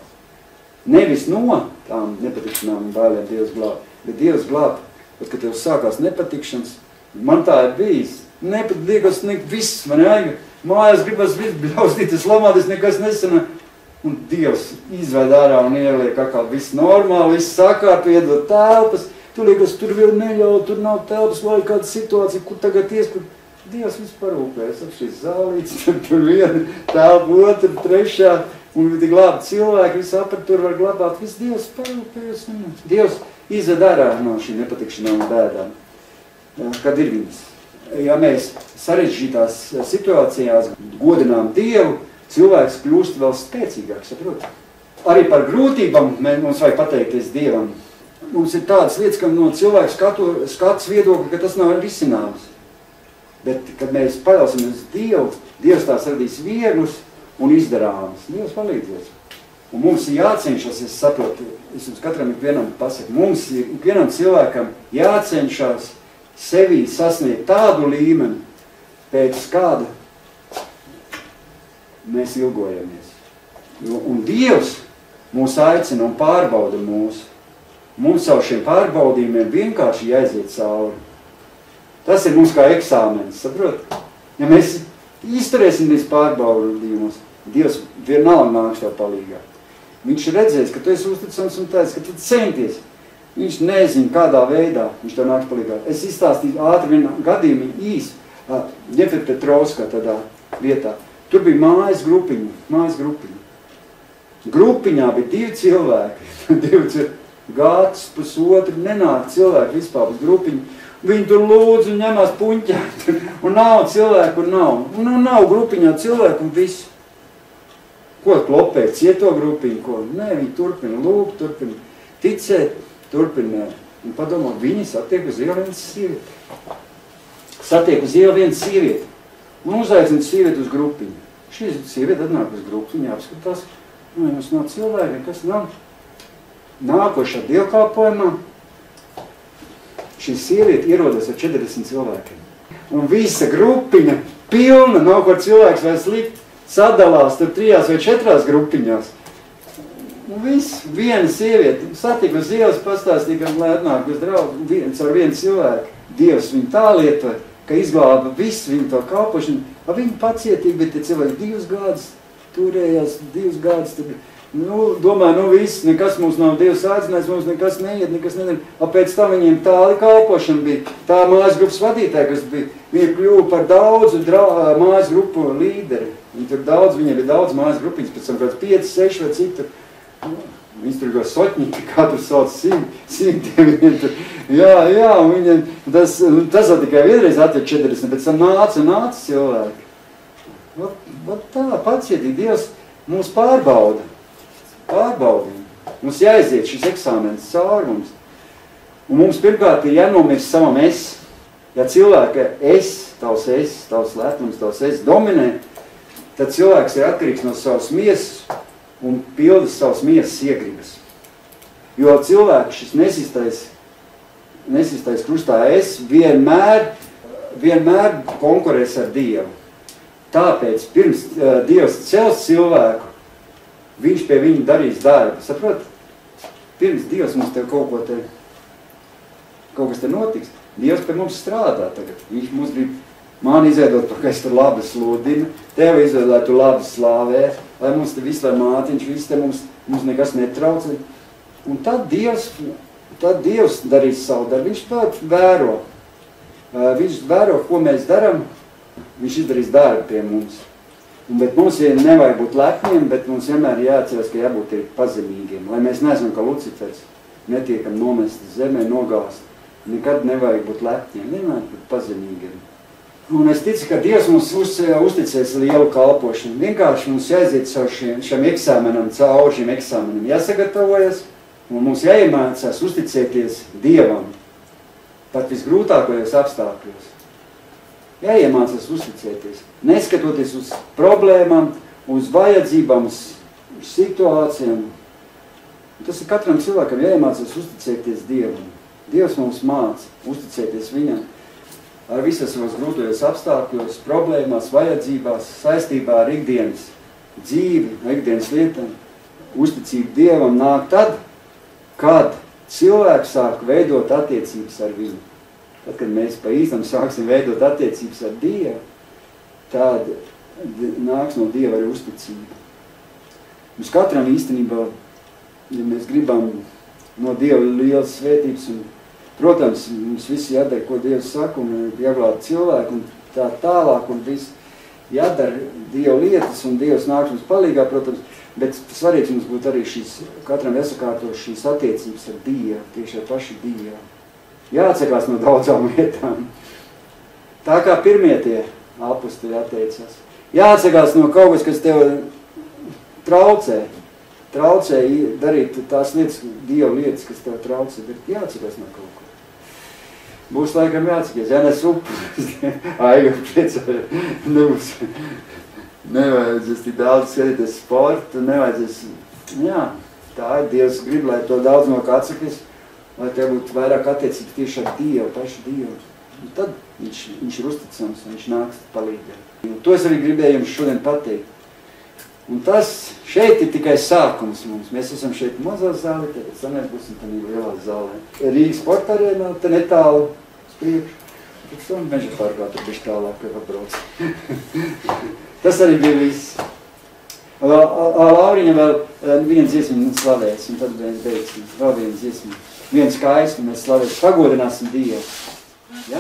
Nevis no tām nepatikšanām un bailēm Dievs glāb, bet Dievs glāb, tad, kad tev sākās nepatikšanas. Man tā ir bijis. Liekas, viss man jāiga. Mājās gribas viss bļaustīties, lamāties, nekas nesanā. Un Dievs izved ārā un ieliek kā viss normāli, viss sakārt, iedod telpas. Tu liekas, tur vēl neļauj, tur nav telpas, vai kāda situācija, kur tagad kur Dievs viss parūpējas ap šīs zālītes, tur viena telpa, otra, trešā, un tik glābt cilvēki, viss apatur var glabāt, viss Dievs parūpējas. Dievs izved ārā no šīm nepatikšanām un bēdām. Kad ir viņas. Ja mēs sarežģītās situācijās godinām Dievu, cilvēks kļūst vēl spēcīgāks, saprot? Arī par grūtībām mums vajag pateikties Dievam. Mums ir tādas lietas, ka no cilvēka skats viedokļa, ka tas nav risināms. Bet, kad mēs paļausim uz Dievu, Dievs tās radīs vieglus un izdarāmas. Dievs palīdzies. Un mums ir jācenšas, es saprotu, es jums katram ikvienam pasaku, mums ir ikvienam cilvēkam jācenšas sevī sasniegt tādu līmeni, pēc kāda mēs ilgojamies. Un Dievs mūs aicina un pārbauda mūs. Mums savu šiem pārbaudījumiem vienkārši jāiziet cauri. Tas ir mums kā eksāmenis, saprot? Ja mēs izturēsim these pārbaudījumus, Dievs vienalga nāks tev palīgā. Viņš redzēs, ka tu esi uzticams un tāds, ka tu centies. Viņš nezina, kādā veidā viņš tev nāks palīgā. Es izstāstīju ātri vienu gadījumu īsi, Ņefetpetrovskā tādā vietā. Tur bija mājas grupiņa. Grupiņā bija 2 cilvēki. Gads, pusotri, nenāk cilvēki vispār uz grupiņu. Viņi tur lūdzu un ņemās puņķēt. Un nav cilvēku, un nav. Nu, nav grupiņā cilvēku un visu. Ko klopēt, cieto grupiņu, ko? Nē, viņi turpina lūgt, turpina ticēt, turpina. Un padomā, viņi satiek uz ielu viens sievieti. Un uzaicina sievieti uz grupiņu. Šī sievieti atnāk uz grupiņu, apskatās. Nu, mums nav cilvēki, kas nav. Nākošā dievkalpojumā šī sieviete ierodas ar 40 cilvēkiem. Un visa grupiņa pilna, nav kur cilvēks vai slikt, sadalās tur 3 vai 4 grupiņās. Un viss, viena sieviete satika uz ielas, pastāstīja, lai atnāk uz draugu, ar vienu cilvēku. Dievs viņu tā lietoja, ka izglāba visu viņu to kalpošanu. Viņi pacietīgi, bet tie cilvēki 2 gadus turējās, 2 gadus tur. Nu, domāju, viss, nekas mums nav Dievs aicinājis, mums nekas neiet, nekas nedara. Pēc tam viņiem tāda kalpošana bija. Tā mājas grupas vadītāja, kas bija, viņa kļuva par daudzu mājas grupu līderi. Viņiem bija daudz mājas grupiņas, pēc tam kāds 5, 6 vai cik tur. Viņas tur kā soķņi, kā tur sauc simtiem. Jā, viņiem, tas vēl tikai vienreiz atver 40, pēc tam nāca cilvēki. Vat tā, pacietīgi, Dievs mūs pārbaudīja. Mums jāiziet šis eksāmenis cauri mums. Un mums pirmkārt ir jānomirst savam es. Ja cilvēka tavs lepnums, tavs es dominē, tad cilvēks ir atkarīgs no savas miesas un pildas savas miesas iegribas. Jo cilvēks šis nesistais krustā es vienmēr konkurēs ar Dievu. Tāpēc pirms Dievs cels cilvēku, viņš pie viņa darīs darbu. Saprot? Pirms Dievs mums tev kaut kas te notiks. Dievs pie mums strādā tagad. Viņš mums grib mani izveidot, ka es tur labi sludinu, tevi izveidot, lai tu labi slāvē, lai mums te viss, lai mātiņš, viss te mums nekas netrauc. Un tad Dievs darīs savu darbu. Viņš pat vēro. Viņš vēro, ko mēs daram. Viņš izdarīs darbu pie mums. Bet mums nevajag būt lepniem, bet mums vienmēr jāatceras, ka jābūt ir pazemīgiem. Lai mēs neesam kā Lucifers, netiekam nomesti zemē, nogāst. Nekad nevajag būt lepniem, vienmēr būt pazemīgiem. Un es ticu, ka Dievs mums uzticēs lielu kalpošanu. Vienkārši mums jāiziet caur šiem eksāmenam, caur šiem eksāmenam. Jāsagatavojas un mums jāiemācās uzticēties Dievam. Pat visgrūtākajos apstākļos. Jāiemācās uzticēties. Neskatoties uz problēmām, uz vajadzībām, uz situācijām. Tas ir katram cilvēkam jāiemācās uzticēties Dievam. Dievs mums māca uzticēties Viņam. Ar visas savas grūtajos apstākļos, problēmās, vajadzībās, saistībā ar ikdienas dzīvi, ikdienas lietām. Uzticība Dievam nāk tad, kad cilvēks sāk veidot attiecības ar Viņu. Tad, kad mēs pa īstam sāksim veidot attiecības ar Dievu, tad nāks no Dieva arī uzticība. Mums katram īstenībā, ja mēs gribam no Dieva lielas svētības un protams, mums visi jādara, ko Dievs saka, un jāglāb cilvēku, un tā tālāk, un viss jādara Dieva lietas, un Dievs nāks mums palīgā, protams, bet svarīgs mums būtu arī katram jāsakārto šīs attiecības ar Dievu, tieši ar pašu Dievu. Jāatsakās no daudzām lietām. Tā kā pirmie tie apustuļi atteicās. Jāatsakās no kaut kas tev traucē darīt tās lietas, Dieva lietas, kas tev traucē, bet jāatsakās no kaut ko. Būs laikam jāatsakās, jānes upus, aiga priecāja, nevajadzēs tik daudz skatīties sportu, nevajadzēs, jā, tā ir, Dievs grib, lai to daudz no kā atsakās, lai tev būtu vairāk attiecības tieši ar Dievu, pašu Dievu. Un tad viņš ir uzticams, viņš nāks palīgā. To es arī gribēju jums šodien pateikt. Un tas šeit ir tikai sākums mums. Mēs esam šeit mazā zālē, tāpēc mēs būsim tā lielā zālē. Rīgas sporta arēnā, te netālu uz priekšu. Pēc tam meža parkā tur bišķi tālāk, ka pabrauc. Tas arī bija viss. Lauriņa vēl viens dziesmu slavēs, un tad mēs beigsim. Vēl viens dziesmu. Viens skaists, un mēs slavēsim, pagodināsim Dievu. Ja?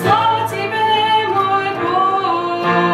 Слава тебе, мой Бог.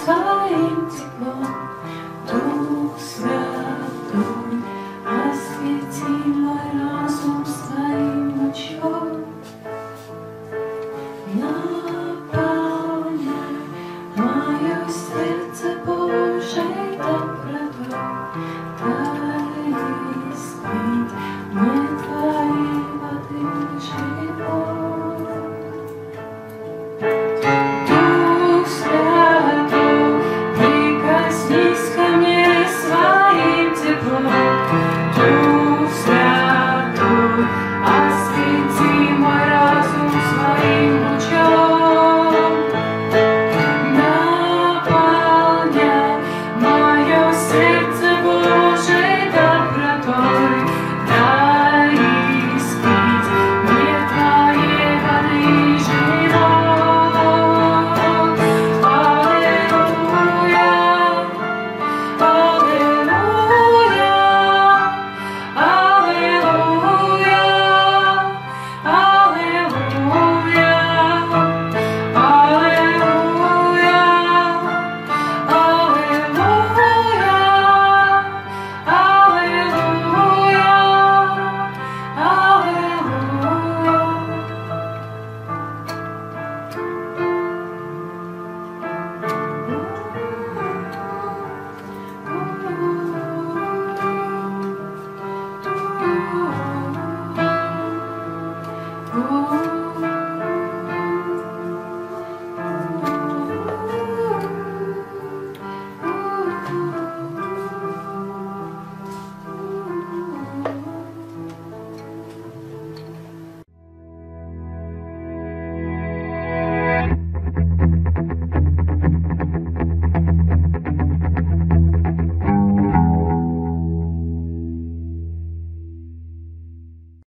Time, cik